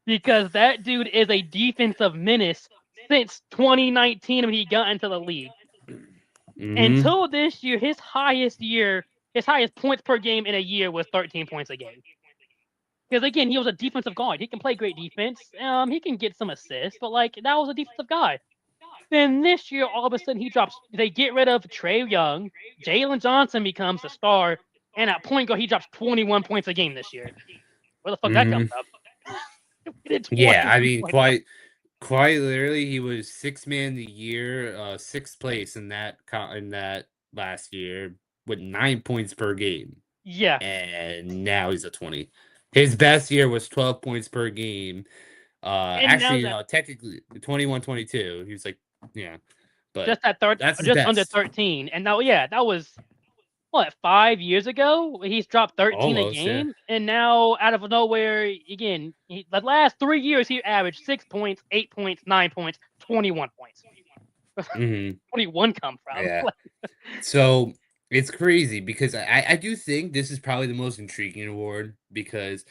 Because that dude is a defensive menace since 2019 when he got into the league. Mhm. Until this year, his highest points per game in a year was 13 points a game. Because again, he was a defensive guard. He can play great defense. He can get some assists, but like that was a defensive guy. Then this year, all of a sudden, he drops. They get rid of Trae Young. Jalen Johnson becomes the star, and at point guard, he drops 21 points a game this year. Where the fuck that come Mhm. from? Yeah, I 21 mean, points. quite literally, he was sixth man of the year, sixth place in that last year with 9 points per game, Yeah, and now he's a 20. His best year was 12 points per game. and now Actually, that technically 21, 22. He was like, yeah, but just at third, that's his just under best. 13, and now that was what 5 years ago. He's dropped 13 a Almost, yeah. game, and now out of nowhere, again, the last 3 years he averaged 6 points, 8 points, 9 points, 21 points. hmm 21 come from? Yeah. So it's crazy because I do think this is probably the most intriguing award because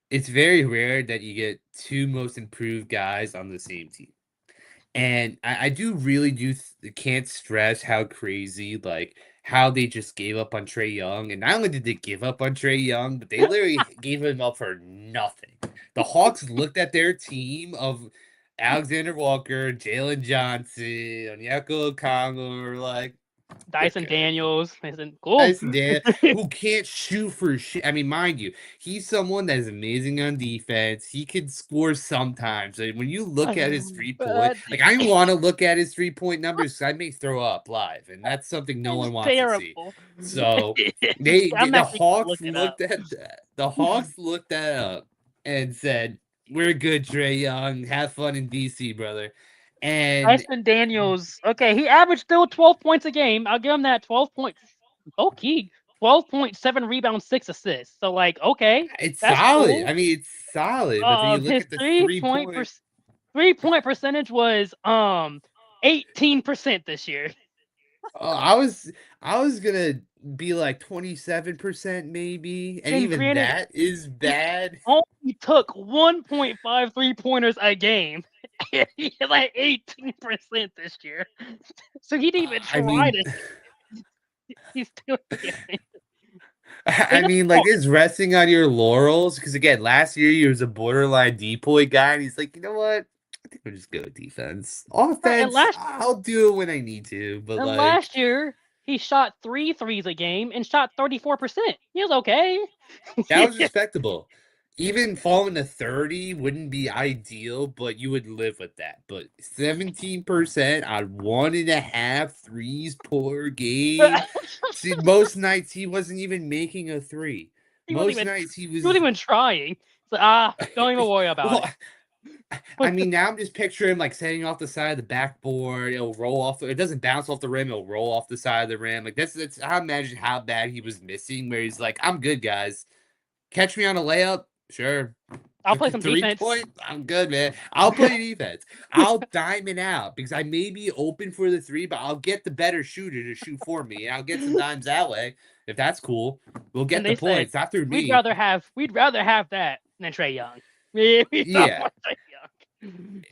it's very rare that you get two most improved guys on the same team. And I do really can't stress how crazy, like, how they just gave up on Trey Young. And not only did they give up on Trey Young, but they literally gave him up for nothing. The Hawks looked at their team of Alexander Walker, Jalen Johnson, Onyeka Okongwu, were like, Dyson okay. Daniels, cool. Dyson Dan, who can't shoot for shit. I mean, mind you, he's someone that is amazing on defense. He can score sometimes. And when you look at his 3-point, like I want to look at his 3-point numbers, I may throw up live, and that's something no one wants to see. So the Hawks looked at that. The Hawks looked that up and said, "We're good, Trey Young. Have fun in DC, brother." And Dyson Daniels, okay, he averaged still 12 points a game. I'll give him that. 12 points. Okay, 12.7 rebounds, 6 assists. So like, okay, it's that's solid. cool. I mean, it's solid. But then you look His at the 3-point 3-point percentage was 18% this year. I was gonna be like 27% maybe, and And even granted, that is bad. only took 1.5 3-pointers a game. And he had like 18% this year. So he didn't even I try mean, to. He's still getting. I mean, like it's resting on your laurels because again, last year he was a borderline depoy guy, and he's like, you know what? I think we'll just go defense. Offense, I'll do it when I need to, but And like last year, he shot 3 threes a game and shot 34%. He was okay. that was respectable. Even falling to 30 wouldn't be ideal, but you would live with that. But 17% on 1.5 threes per game. See, most nights he wasn't even making a three. Most nights he wasn't even trying. So, don't even worry about it. I mean, now I'm just picturing him like setting off the side of the backboard. It'll roll off. It doesn't bounce off the rim. It'll roll off the side of the rim. Like that's I imagine how bad he was missing. Where he's like, "I'm good, guys. Catch me on a layup, sure. I'll play some defense. Point, I'm good, man. I'll play defense. I'll diamond out because I may be open for the three, but I'll get the better shooter to shoot for me. And I'll get some dimes that way. If that's cool, we'll get the points. Not through me. We'd rather have that than Trae Young. Yeah.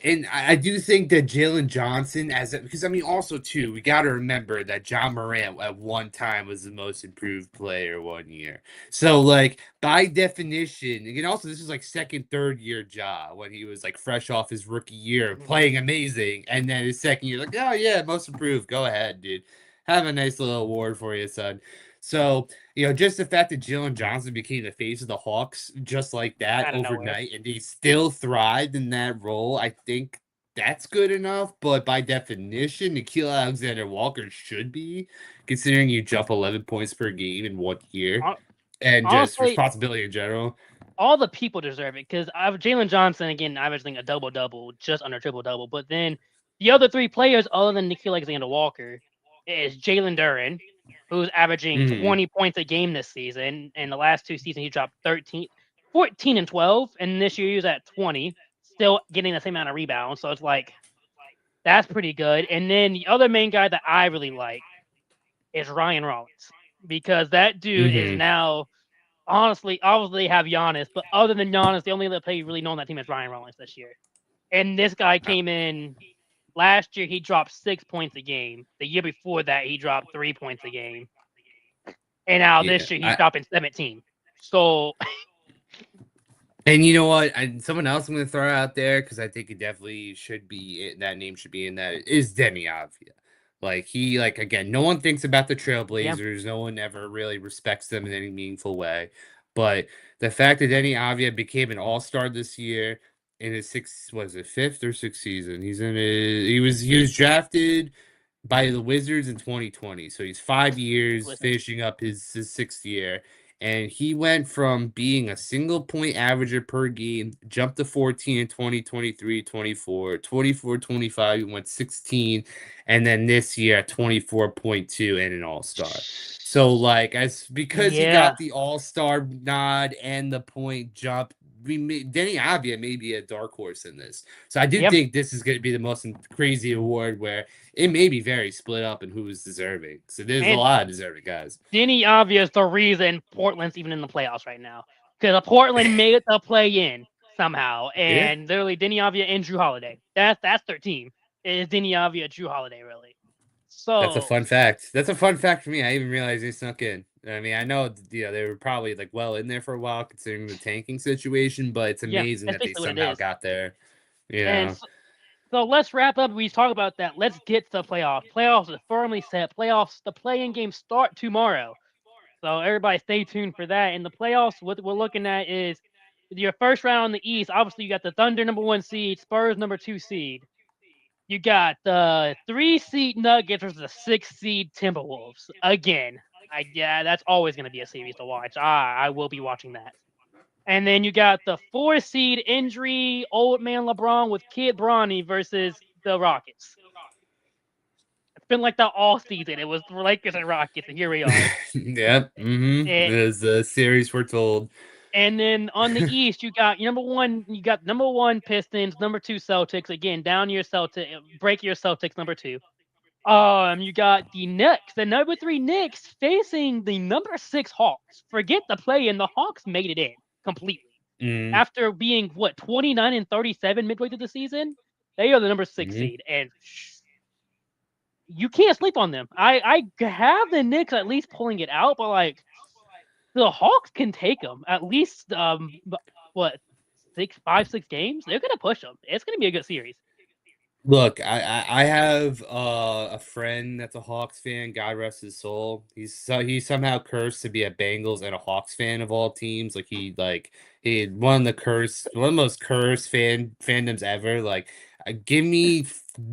And I do think that Jalen Johnson, because I mean, also too, we got to remember that John Morant at one time was the most improved player one year. So, like by definition, and also this is like second, third year Ja when he was like fresh off his rookie year, playing amazing, and then his second year, like, oh yeah, most improved. Go ahead, dude. Have a nice little award for you, son. So, just the fact that Jalen Johnson became the face of the Hawks just like that overnight, and he still thrived in that role, I think that's good enough. But by definition, Nickeil Alexander-Walker should be, considering you jump 11 points per game in 1 year, and just responsibility in general. All the people deserve it because Jalen Johnson, again, averaging a double-double, just under triple-double. But then the other three players other than Nickeil Alexander-Walker is Jalen Duren, who's averaging 20 points a game this season. In the last 2 seasons, he dropped 14 and 12, and this year he was at 20, still getting the same amount of rebounds. So it's like, that's pretty good. And then the other main guy that I really like is Ryan Rollins, because that dude is now, honestly, obviously have Giannis, but other than Giannis, the only other player really known on that team is Ryan Rollins this year. And this guy came in Last year he dropped 6 points a game. The year before that he dropped 3 points a game. And now Yeah, this year he's dropping 17. So and you know what? Someone else I'm going to throw out there because I think it definitely should be that name should be in that is Deni Avdija. Like again, no one thinks about the Trailblazers. No one ever really respects them in any meaningful way. But the fact that Deni Avdija became an All-Star this year in his fifth or sixth season? He was drafted by the Wizards in 2020. So he's 5 years finishing up his sixth year. And he went from being a single point averager per game, jumped to 14 in 2023, 24, 24, 25, he went 16. And then this year at 24.2 and an all-star. So because he got the all-star nod and the point jump, Deni Avdija may be a dark horse in this. So I do think this is going to be the most crazy award where it may be very split up in who is deserving. So there's a lot of deserving guys. Deni Avdija is the reason Portland's even in the playoffs right now. Because Portland made it the play-in somehow. And literally Deni Avdija and Jrue Holiday. That's their team. It is Deni Avdija, Jrue Holiday, really. So that's a fun fact. That's a fun fact for me. I even realized they snuck in. I mean, I know they were probably well in there for a while considering the tanking situation, but it's amazing that they somehow got there. Yeah. So let's wrap up. We talk about that. Let's get to the playoffs. Playoffs are firmly set. Playoffs, the play-in games start tomorrow. So everybody stay tuned for that. In the playoffs, what we're looking at is your first round in the East. Obviously, you got the Thunder #1 seed, Spurs #2 seed. You got the 3 seed Nuggets versus the 6 seed Timberwolves. Again, that's always going to be a series to watch. I will be watching that. And then you got the 4 seed injury old man LeBron with Kid Bronny versus the Rockets. It's been like that all season. It was the Lakers and Rockets, and here we are. Yep. As the series foretold. And then on the East, you got number one Pistons, #2 Celtics. Again, down your Celtics, break your Celtics #2. You got the Knicks, the #3 Knicks facing the #6 Hawks. Forget the play-in, the Hawks made it in completely. After being 29-37 midway through the season, they are the #6 seed, and you can't sleep on them. I have the Knicks at least pulling it out, but the Hawks can take them at least 5-6 games. They're gonna push them. It's gonna be a good series. Look, I have a friend that's a Hawks fan. God rest his soul. He's somehow cursed to be a Bengals and a Hawks fan of all teams. He had one of the most cursed fandoms ever. Give me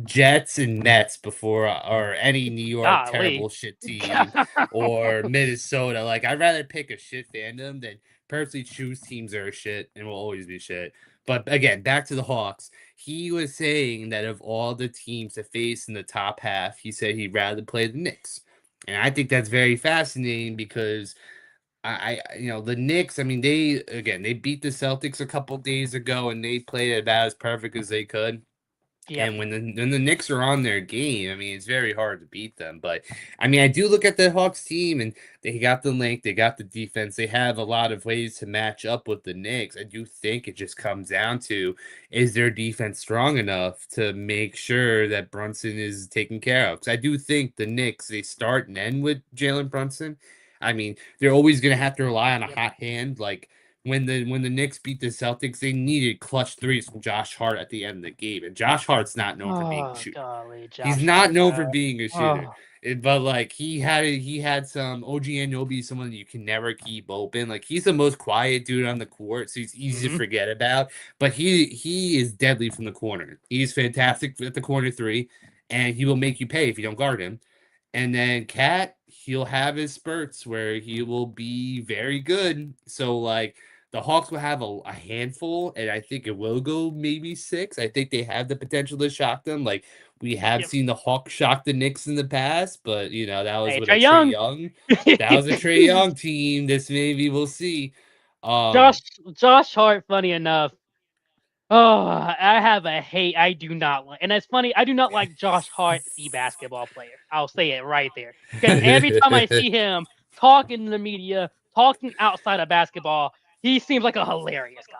Jets and Nets before or any New York terrible shit team or Minnesota. I'd rather pick a shit fandom than personally choose teams that are shit and will always be shit. But again, back to the Hawks. He was saying that of all the teams to face in the top half, he said he'd rather play the Knicks. And I think that's very fascinating because the Knicks, I mean, they beat the Celtics a couple days ago and they played about as perfect as they could. Yep. And when the Knicks are on their game, I mean, it's very hard to beat them. But, I mean, I do look at the Hawks team, and they got the length, they got the defense. They have a lot of ways to match up with the Knicks. I do think it just comes down to, is their defense strong enough to make sure that Brunson is taken care of? Because I do think the Knicks, they start and end with Jalen Brunson. I mean, they're always going to have to rely on a hot hand. When the Knicks beat the Celtics, they needed clutch threes from Josh Hart at the end of the game, and Josh Hart's not known for being a shooter. He's not known for being a shooter, but he had some OG Anunoby, someone that you can never keep open. He's the most quiet dude on the court, so he's easy to forget about. But he is deadly from the corner. He's fantastic at the corner three, and he will make you pay if you don't guard him. And then Cat, he'll have his spurts where he will be very good. So the Hawks will have a handful, and I think it will go maybe 6. I think they have the potential to shock them. We have seen the Hawks shock the Knicks in the past, but that was with Trae Young. That was a Trae Young team. This maybe we'll see. Josh Hart, funny enough. Oh, I have a hate. I do not like, and it's funny. I do not like Josh Hart, the basketball player. I'll say it right there. Because every time I see him talking to the media, talking outside of basketball, he seems like a hilarious guy.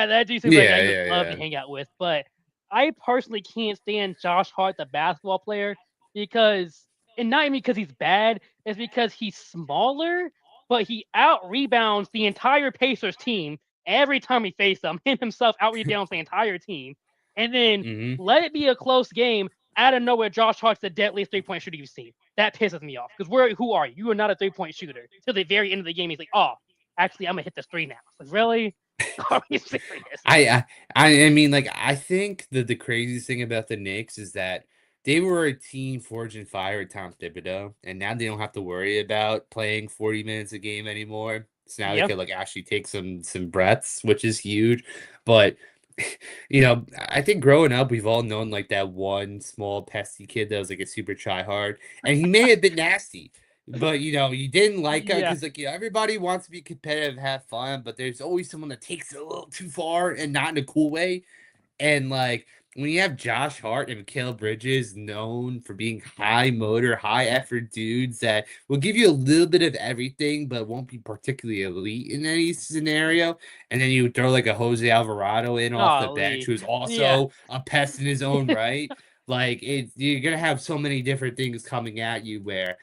That dude seems like I would love to hang out with. But I personally can't stand Josh Hart, the basketball player, because, and not even because he's bad, it's because he's smaller, but he out rebounds the entire Pacers team every time he faces them. Him himself out rebounds the entire team. And then Hmm. let it be a close game. Out of nowhere, Josh Hart's the deadliest 3-point shooter you've seen. That pisses me off. Because who are you? You are not a 3-point shooter. Till the very end of the game, he's like, oh, actually, I'm gonna hit this three now. It's like, really? Are you serious? I mean, like, I think that the craziest thing about the Knicks is that they were a team forged in fire with Tom Thibodeau, and now they don't have to worry about playing 40 minutes a game anymore. So now they Yep. could like actually take some breaths, which is huge. But you know, I think growing up, we've all known like that one small pesky kid that was like a super try hard, and he may have been nasty. But you know, you didn't like it Yeah. because like everybody wants to be competitive, have fun, but there's always someone that takes it a little too far and not in a cool way. And like when you have Josh Hart and Mikal Bridges known for being high motor, high effort dudes that will give you a little bit of everything, but won't be particularly elite in any scenario. And then you throw like a Jose Alvarado in off the bench, Golly. who's Yeah. also a pest in his own right. Like you're gonna have so many different things coming at you where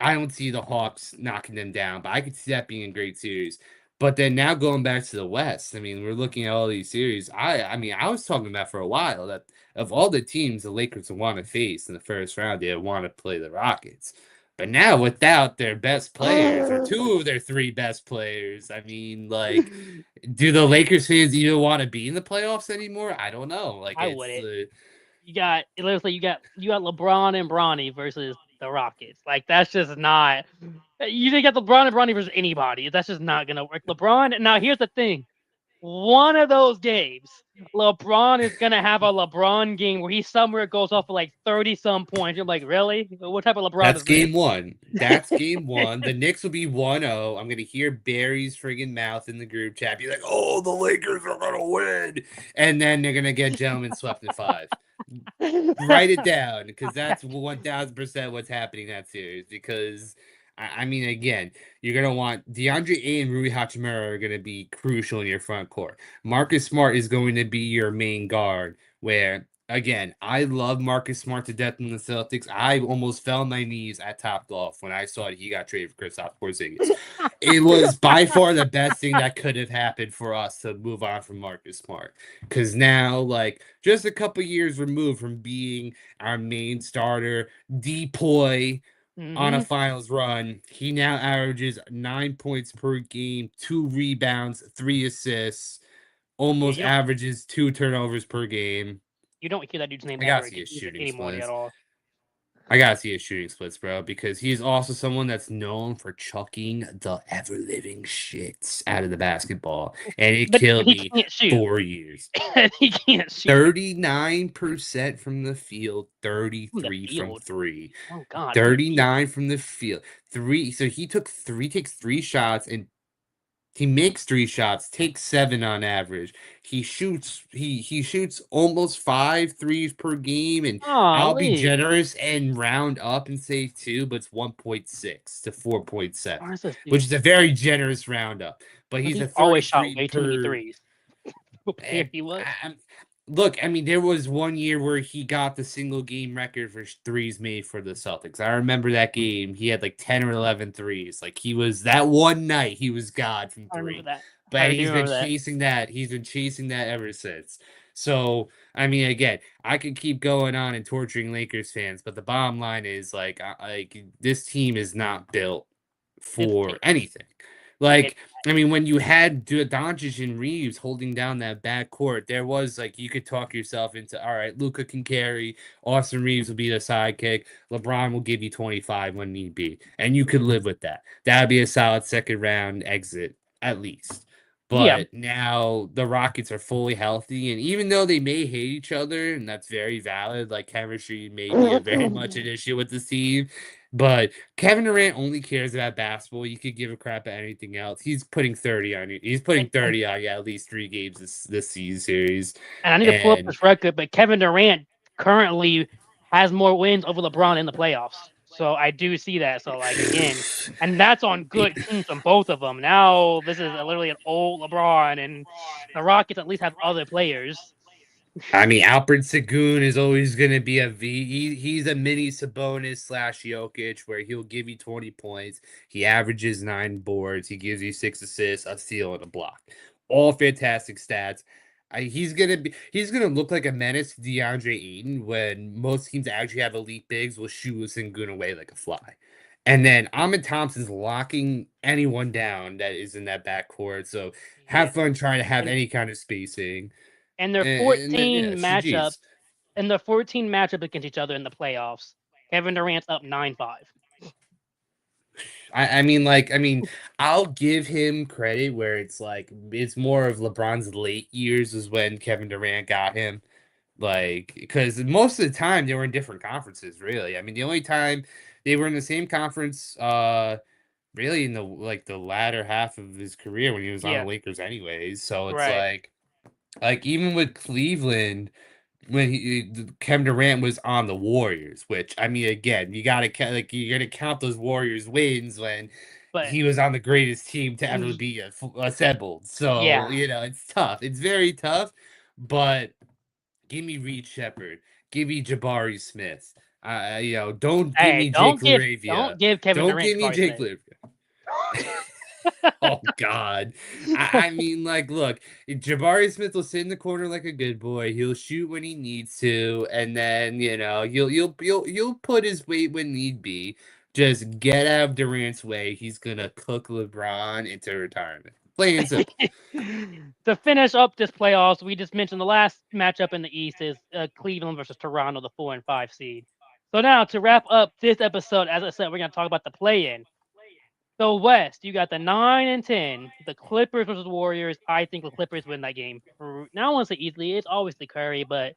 I don't see the Hawks knocking them down, but I could see that being a great series. But then now going back to the West, I mean, we're looking at all these series. I mean, I was talking about for a while that of all the teams the Lakers want to face in the first round, they want to play the Rockets. But now without their best players or two of their three best players, I mean, like, do the Lakers fans even want to be in the playoffs anymore? I don't know. Like, I it's wouldn't. You got it looks like you got LeBron and Bronny versus the Rockets. Like that's just not. You didn't get LeBron and Bronny versus anybody. That's just not gonna work. LeBron. Now here's the thing. One of those games, LeBron is gonna have a LeBron game where he somewhere goes off for like 30 some points. You're like, really? What type of LeBron That's is this? game one. That's game one. The Knicks will be 1-0. I'm gonna hear Barry's friggin' mouth in the group chat be like, "Oh, the Lakers are gonna win," and then they're gonna get gentlemen swept in five. Write it down because that's 1000% what's happening in that series. Because I mean, again, you're gonna want DeAndre A and Rui Hachimura are gonna be crucial in your front court. Marcus Smart is going to be your main guard. Where again, I love Marcus Smart to death in the Celtics. I almost fell on my knees at Top Golf when I saw that he got traded for Kristaps Porzingis. It was by far the best thing that could have happened for us to move on from Marcus Smart. Because now, like, just a couple years removed from being our main starter, deploy on a Mm-hmm. finals run, he now averages 9 points per game, 2 rebounds, 3 assists, Yeah, almost averages 2 turnovers per game. you don't hear that dude's name I gotta ever see his again shooting anymore at splits. all. I gotta see his shooting splits, bro, because he's also someone that's known for chucking the ever living shits out of the basketball, and it But killed he me can't shoot. 4 years. He can't shoot 39% from the field, from the 33 from field. three. Oh God, from the field. 39 from the field. Three. So he takes 3 shots and he makes 3 shots, takes 7 on average. He shoots almost 5 threes per game, and I'll be Golly. generous and round up and say 2, but it's 1.6 to 4.7, Why is this which dude? is a very generous roundup. But he's He's a always shot 33 way too many per. threes. What player he was. Look, I mean, there was one year where he got the single game record for threes made for the Celtics. I remember that game. He had like 10 or 11 threes. Like he was that one night, he was God from I remember three. that. But I do he's been remember that. chasing that. He's been chasing that ever since. So, I mean, again, I could keep going on and torturing Lakers fans, but the bottom line is like this team is not built It's for terrible. anything. Like, I mean, when you had Doncic and Reeves holding down that backcourt, there was like you could talk yourself into all right, Luka can carry, Austin Reeves will be the sidekick, LeBron will give you 25 when need be, and you could live with that. That'd be a solid second round exit at least. Yeah. But now the Rockets are fully healthy, and even though they may hate each other, and that's very valid, like chemistry may be a very much an issue with this team, but Kevin Durant only cares about basketball. You could give a crap at anything else. He's putting 30 on you. He's putting 30 on you at least 3 games this season series. And I need to pull up this record, but Kevin Durant currently has more wins over LeBron in the playoffs. So I do see that. So like again, and that's on good teams from both of them. Now this is literally an old LeBron, and the Rockets at least have other players. I mean, Alfred Sagoon is always going to be a V. He's a mini Sabonis slash Jokic, where he'll give you 20 points. He averages 9 boards. He gives you 6 assists, a steal, and a block. All fantastic stats. He's gonna look like a menace to DeAndre Ayton when most teams that actually have elite bigs will shoo Sengun away like a fly. And then Ahmed Thompson's locking anyone down that is in that backcourt. So Yeah. have fun trying to have And- any kind of spacing. And their And then 14 matchup CGs. and the 14 matchup against each other in the playoffs. Kevin Durant's up 9-5. I mean, I'll give him credit where it's like it's more of LeBron's late years is when Kevin Durant got him. Like, because most of the time they were in different conferences, really. I mean, the only time they were in the same conference, really in the latter half of his career when he was on Yeah. the Lakers anyways. So it's Right. like even with Cleveland when Kevin Durant was on the Warriors, which I mean, again, you gotta you're gonna count those Warriors wins when But he was on the greatest team to ever be assembled. So yeah. it's tough. It's very tough. But give me Reed Shepard. Give me Jabari Smith. Don't give Hey, me Jake don't Laravia. give Kevin Don't Durant give me Jabari Jake Smith. Laravia. Oh God. I mean, like, look, Jabari Smith will sit in the corner like a good boy. He'll shoot when he needs to, and then you'll put his weight when need be. Just get out of Durant's way. He's gonna cook LeBron into retirement. Plain and simple. To finish up this playoffs, we just mentioned the last matchup in the East is Cleveland versus Toronto, the 4 and 5 seed. So now to wrap up this episode, as I said, we're gonna talk about the play-in. So West, you got the 9 and 10, the Clippers versus Warriors. I think the Clippers win that game. Now I want to say easily. It's obviously Curry, but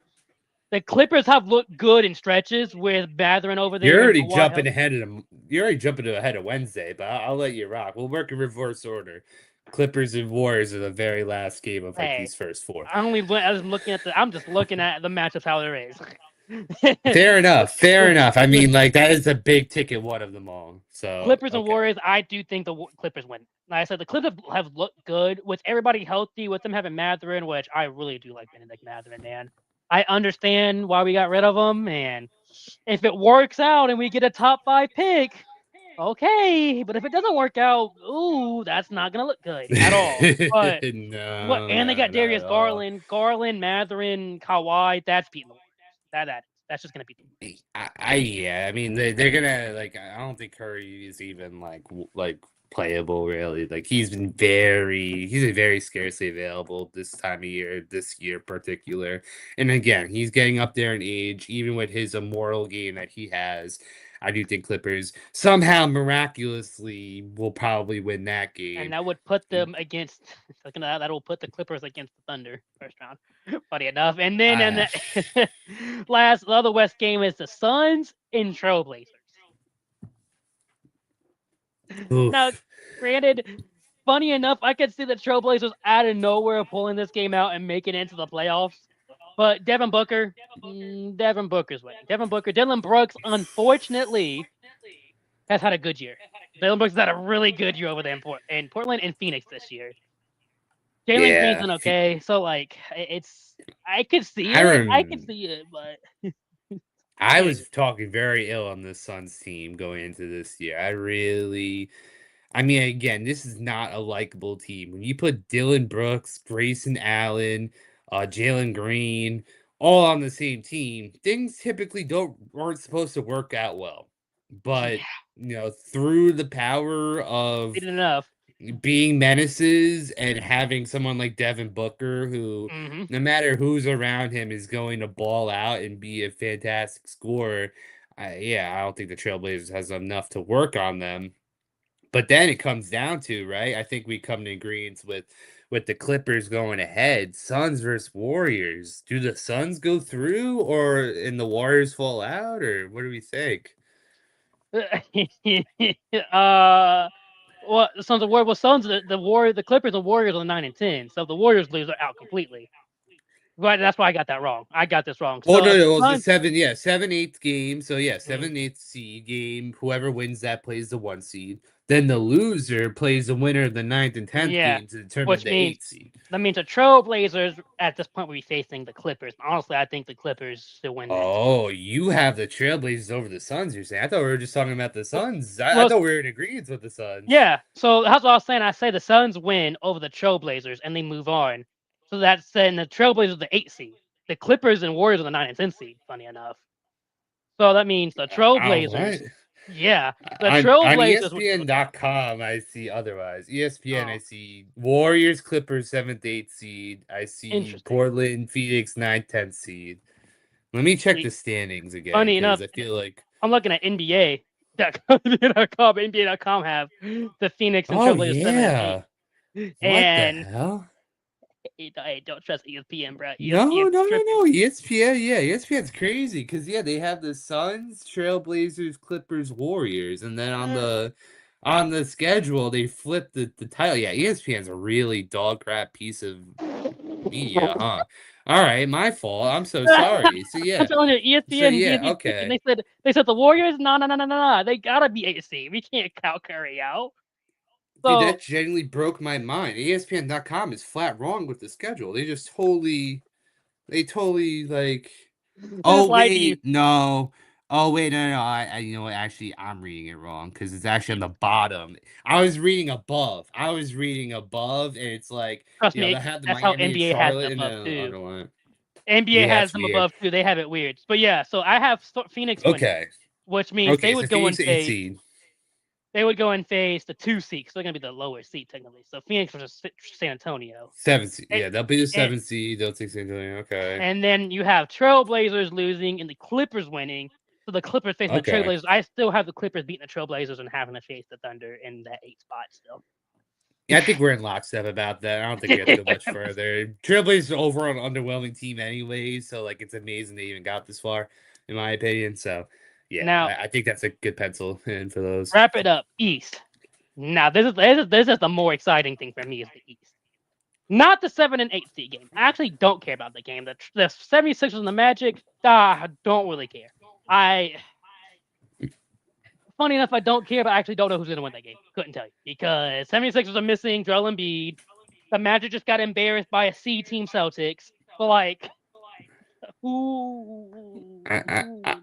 the Clippers have looked good in stretches with Mathurin over You're there and already Kawhi. jumping ahead of them. You're already jumping ahead of Wednesday, but I'll let you rock. We'll work in reverse order. Clippers and Warriors are the very last game of like Hey, these first four. I'm just looking at the matchups how there is. Fair enough. Fair enough. I mean, like that is a big ticket one of them all. So Clippers and okay. Warriors, I do think the Clippers win. Like I said, the Clippers have looked good with everybody healthy, with them having Mathurin, which I really do like Benedict Mathurin, man. I understand why we got rid of him, and if it works out and we get a top 5 pick, okay. But if it doesn't work out, ooh, that's not gonna look good at all. But No, and they got not Darius at all. Garland, Mathurin, Kawhi. That's beating the Warriors. That's just gonna beat them. Yeah. I mean, they're gonna like. I don't think Curry is even like playable really. Like he's been very scarcely available this time of year, this year particular. And again, he's getting up there in age, even with his immortal game that he has. I do think Clippers somehow miraculously will probably win that game. And that would put them against. That will put the Clippers against the Thunder first round. Funny enough, and then the other West game is the Suns and Trailblazers. Oof. Now, granted, funny enough, I could see the Trailblazers out of nowhere pulling this game out and making it into the playoffs. But Devin Booker's winning. Devin Booker, Dylan Brooks, unfortunately, has had a good year. Dylan Brooks has had a really good year over there in Portland and Phoenix this year. Jalen Green's been okay, so like I could see it, but I was talking very ill on the Suns team going into this year. I mean, again, this is not a likable team. When you put Dylan Brooks, Grayson Allen, Jalen Green, all on the same team, things typically aren't supposed to work out well. But through the power of enough. being menaces and having someone like Devin Booker, who no matter who's around him is going to ball out and be a fantastic scorer. I don't think the Trailblazers has enough to work on them. But then it comes down to, right? I think we come to agreement with the Clippers going ahead. Suns versus Warriors. Do the Suns go through or and the Warriors fall out, or what do we think? Well, the Suns the Clippers and Warriors are 9 and 10, so if the Warriors lose, they're out completely. Right, that's why I got that wrong. I got this wrong. Oh So no, if no, the it was the Suns, 7/8 game. So yeah, 7/8 seed game. Whoever wins that plays the 1 seed. Then the loser plays the winner of the 9th and 10th yeah, game to determine which the means 8th seed. that means the Trailblazers at this point will be facing the Clippers. Honestly, I think the Clippers should win that. Oh, you have the Trailblazers over the Suns, you're saying? I thought we were just talking about the Suns. I Well, thought we were in agreement with the Suns. yeah. So that's what I was saying. I say the Suns win over the Trailblazers and they move on. So that's then the Trailblazers are the 8 seed. The Clippers and Warriors are the 9 and 10 seed. Funny enough. So that means the Trailblazers. What? Yeah, the On Trailblazers would. ESPN.com, I see otherwise. ESPN, I Oh, see Warriors, Clippers, 7th, 8th seed. I see interesting. Portland, Phoenix, 9th, 10th seed. Let me check See, the standings again funny enough, because I feel like. I'm looking at NBA.com. NBA.com have the Phoenix and Oh Trailblazers 7 and 8. yeah, what the And hell? hey, don't trust ESPN, bro. No, ESPN's no, no, tripping. no. ESPN, yeah, ESPN's crazy because yeah, they have the Suns, Trailblazers, Clippers, Warriors, and then on the schedule they flip the title. Yeah, ESPN's a really dog crap piece of media, huh? All right, my fault. I'm so sorry. So yeah, I'm telling you, so ESPN yeah, gave you pick, and okay. they said the Warriors, no, they gotta be 8 seed. We can't count Curry out. Dude, So that genuinely broke my mind. ESPN.com is flat wrong with the schedule. They totally like. they just Oh lied to you. wait, no. Oh wait, no. I you know what? Actually, I'm reading it wrong because it's actually on the bottom. I was reading above. And it's like Trust they me, have the that's how Miami and NBA has it Charlotte and above then too. underline. NBA Yeah, has that's them weird. above too. They have it weird. But yeah, so I have Phoenix winning, Okay, which means okay. So Phoenix 8th seed, they would go and face the 2 seed. So they're gonna be the lower seed technically. So Phoenix versus San Antonio. 7th seed. And, Yeah, they'll be the and, 7th seed. They'll take San Antonio. Okay, and then you have Trailblazers losing and the Clippers winning. So the Clippers facing the okay. Trailblazers. I still have the Clippers beating the Trailblazers and having to face the Thunder in that 8 spot still. Yeah, I think we're in lockstep about that. I don't think we have to go much further. Trailblazers are overall an underwhelming team anyway, so like it's amazing they even got this far, in my opinion. So yeah, Now I think that's a good pencil in for those. wrap it up. East. Now this is the more exciting thing for me is the East. Not the 7 and 8 seed game. I actually don't care about the game. The 76ers and the Magic, I don't really care. Funny enough, I don't care, but I actually don't know who's going to win that game. Couldn't tell you because 76ers are missing Joel Embiid. The Magic just got embarrassed by a C team Celtics. But like,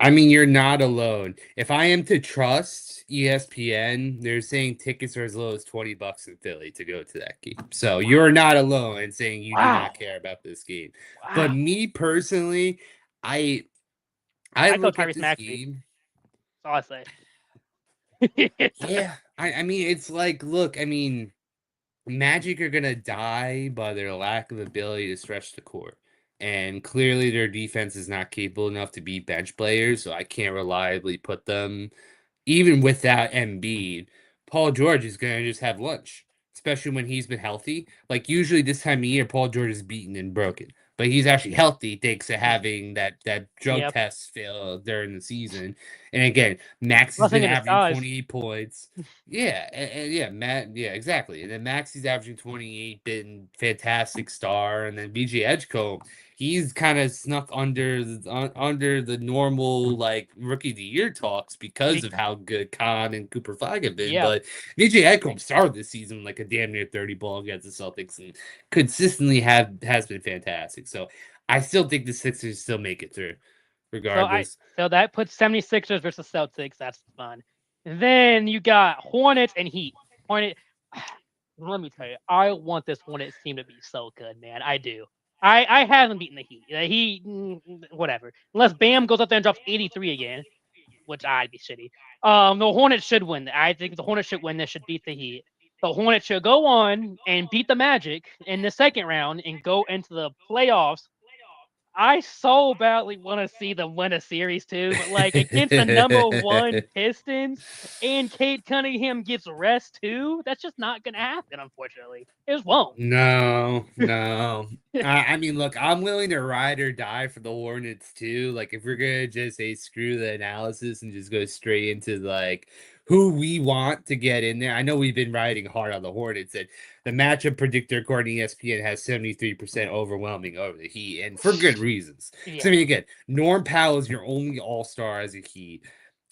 I mean, you're not alone. If I am to trust ESPN, they're saying tickets are as low as $20 in Philly to go to that game. So you're not alone in saying you do not care about this game. Wow. But me personally, I look at this game. That's all I say. Yeah, I mean, it's like, look, I mean, Magic are gonna die by their lack of ability to stretch the court. And clearly their defense is not capable enough to beat bench players, so I can't reliably put them. Even without Embiid, Paul George is gonna just have lunch, especially when he's been healthy. Like usually this time of year, Paul George is beaten and broken, but he's actually healthy thanks to having that drug test fail during the season. And again, Max has been averaging 28 points. Yeah, and yeah, Matt. Yeah, exactly. And then Maxi's averaging 28, been fantastic star, and then BJ Edgecombe, he's kind of snuck under the normal like rookie of the year talks because of how good Khan and Cooper Flag have been. But BJ Edgecombe started this season like a damn near 30 ball against the Celtics and consistently has been fantastic. So I still think the Sixers still make it through, regardless. So that puts 76ers versus Celtics. That's fun. And then you got Hornets and Heat. Let me tell you, I want this Hornets team to be so good, man. I do. I haven't beaten the Heat. The Heat, whatever. Unless Bam goes up there and drops 83 again, which I'd be shitty. The Hornets should win. I think the Hornets should win. They should beat the Heat. The Hornets should go on and beat the Magic in the second round and go into the playoffs. I so badly want to see them win a series too, but like against the number 1 Pistons and Cade Cunningham gets rest too, that's just not gonna happen, unfortunately. It just won't. No. I mean, look, I'm willing to ride or die for the Hornets too. Like, if we're gonna just say screw the analysis and just go straight into like who we want to get in there. I know we've been riding hard on the Hornets, and the matchup predictor according to ESPN has 73% overwhelming over the Heat, and for good reasons. Yeah. So I mean, again, Norm Powell is your only All-Star as a Heat.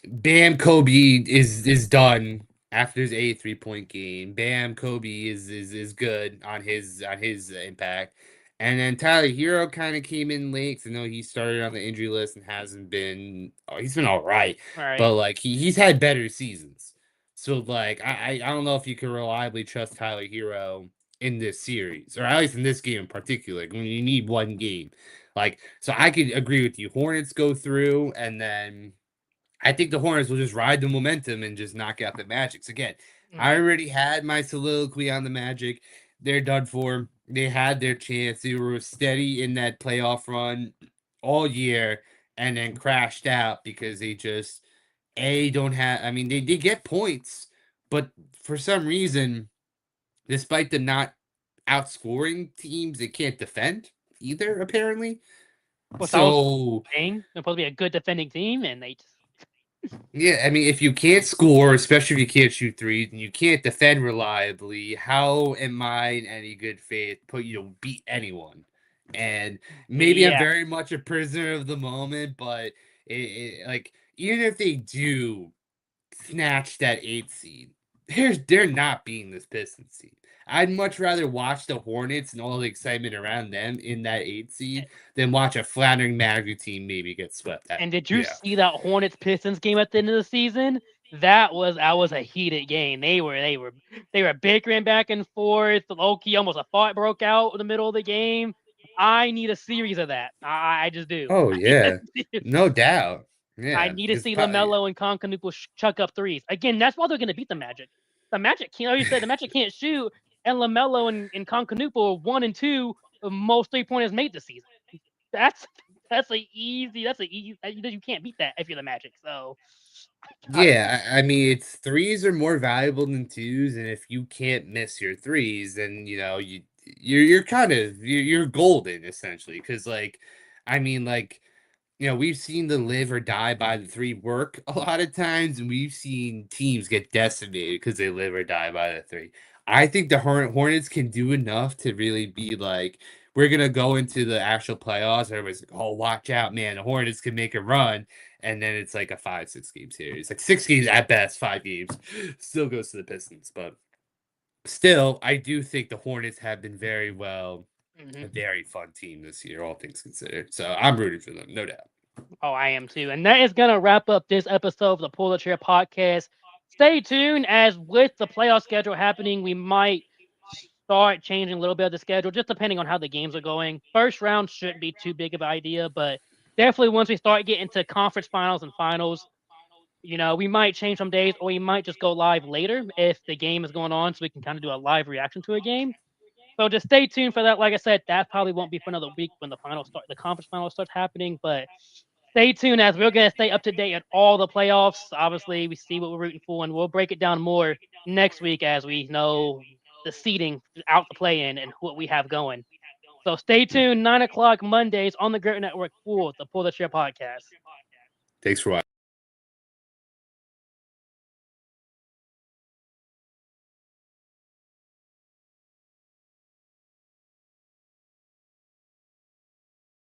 Bam Kobe is done after his 83-point game. Bam Kobe is good on his impact. And then Tyler Hero kind of came in late. I know he started on the injury list and hasn't been. Oh, he's been all right, but like he's had better seasons. So like I don't know if you can reliably trust Tyler Hero in this series, or at least in this game in particular. Like, when you need one game, like so I could agree with you. Hornets go through, and then I think the Hornets will just ride the momentum and just knock out the Magics. Again, I already had my soliloquy on the Magic. They're done for. They had their chance. They were steady in that playoff run all year and then crashed out because they just don't have. I mean, they get points, but for some reason, despite them not outscoring teams, they can't defend either, apparently. Which So they're supposed to be a good defending team, and they just yeah, I mean, if you can't score, especially if you can't shoot threes, and you can't defend reliably, how am I in any good faith beat anyone? And maybe I'm very much a prisoner of the moment, but like even if they do snatch that 8 seed, they're not beating this Pistons team. I'd much rather watch the Hornets and all the excitement around them in that 8 seed than watch a floundering Magic team maybe get swept out. And did you see that Hornets Pistons game at the end of the season? That was a heated game. They were bickering back and forth. Low-key, almost a fight broke out in the middle of the game. I need a series of that. I just do. Oh yeah, no doubt. Yeah, I need to see LaMelo and Concanoopul chuck up threes. Again, that's why they're going to beat the Magic. The Magic can't. You said the Magic can't shoot, and LaMelo and Concanoopul are 1 and 2 of most 3-pointers made this season. That's easy. You can't beat that if you're the Magic. So yeah, I mean, it's threes are more valuable than twos, and if you can't miss your threes, then you're kind of you're golden essentially. Because like, I mean, like, we've seen the live or die by the three work a lot of times, and we've seen teams get decimated because they live or die by the three. I think the Hornets can do enough to really be like, we're gonna go into the actual playoffs. Everybody's like, oh, watch out, man, the Hornets can make a run, and then it's like a 5-6 game series, like 6 games at best, 5 games, still goes to the Pistons, but still, I do think the Hornets have been very well, a very fun team this year, all things considered. So I'm rooting for them, no doubt. Oh, I am too. And that is going to wrap up this episode of the Pull the Chair podcast. Stay tuned, as with the playoff schedule happening, we might start changing a little bit of the schedule, just depending on how the games are going. First round shouldn't be too big of an idea, but definitely once we start getting to conference finals and finals, we might change some days, or we might just go live later if the game is going on, so we can kind of do a live reaction to a game. So just stay tuned for that. Like I said, that probably won't be for another week when the conference finals starts happening, but stay tuned, as we're going to stay up to date at all the playoffs. Obviously, we see what we're rooting for, and we'll break it down more next week as we know the seeding out the play-in and what we have going. So stay tuned, 9 o'clock Mondays on the Grit Network for the Pull the Chair podcast. Thanks for watching.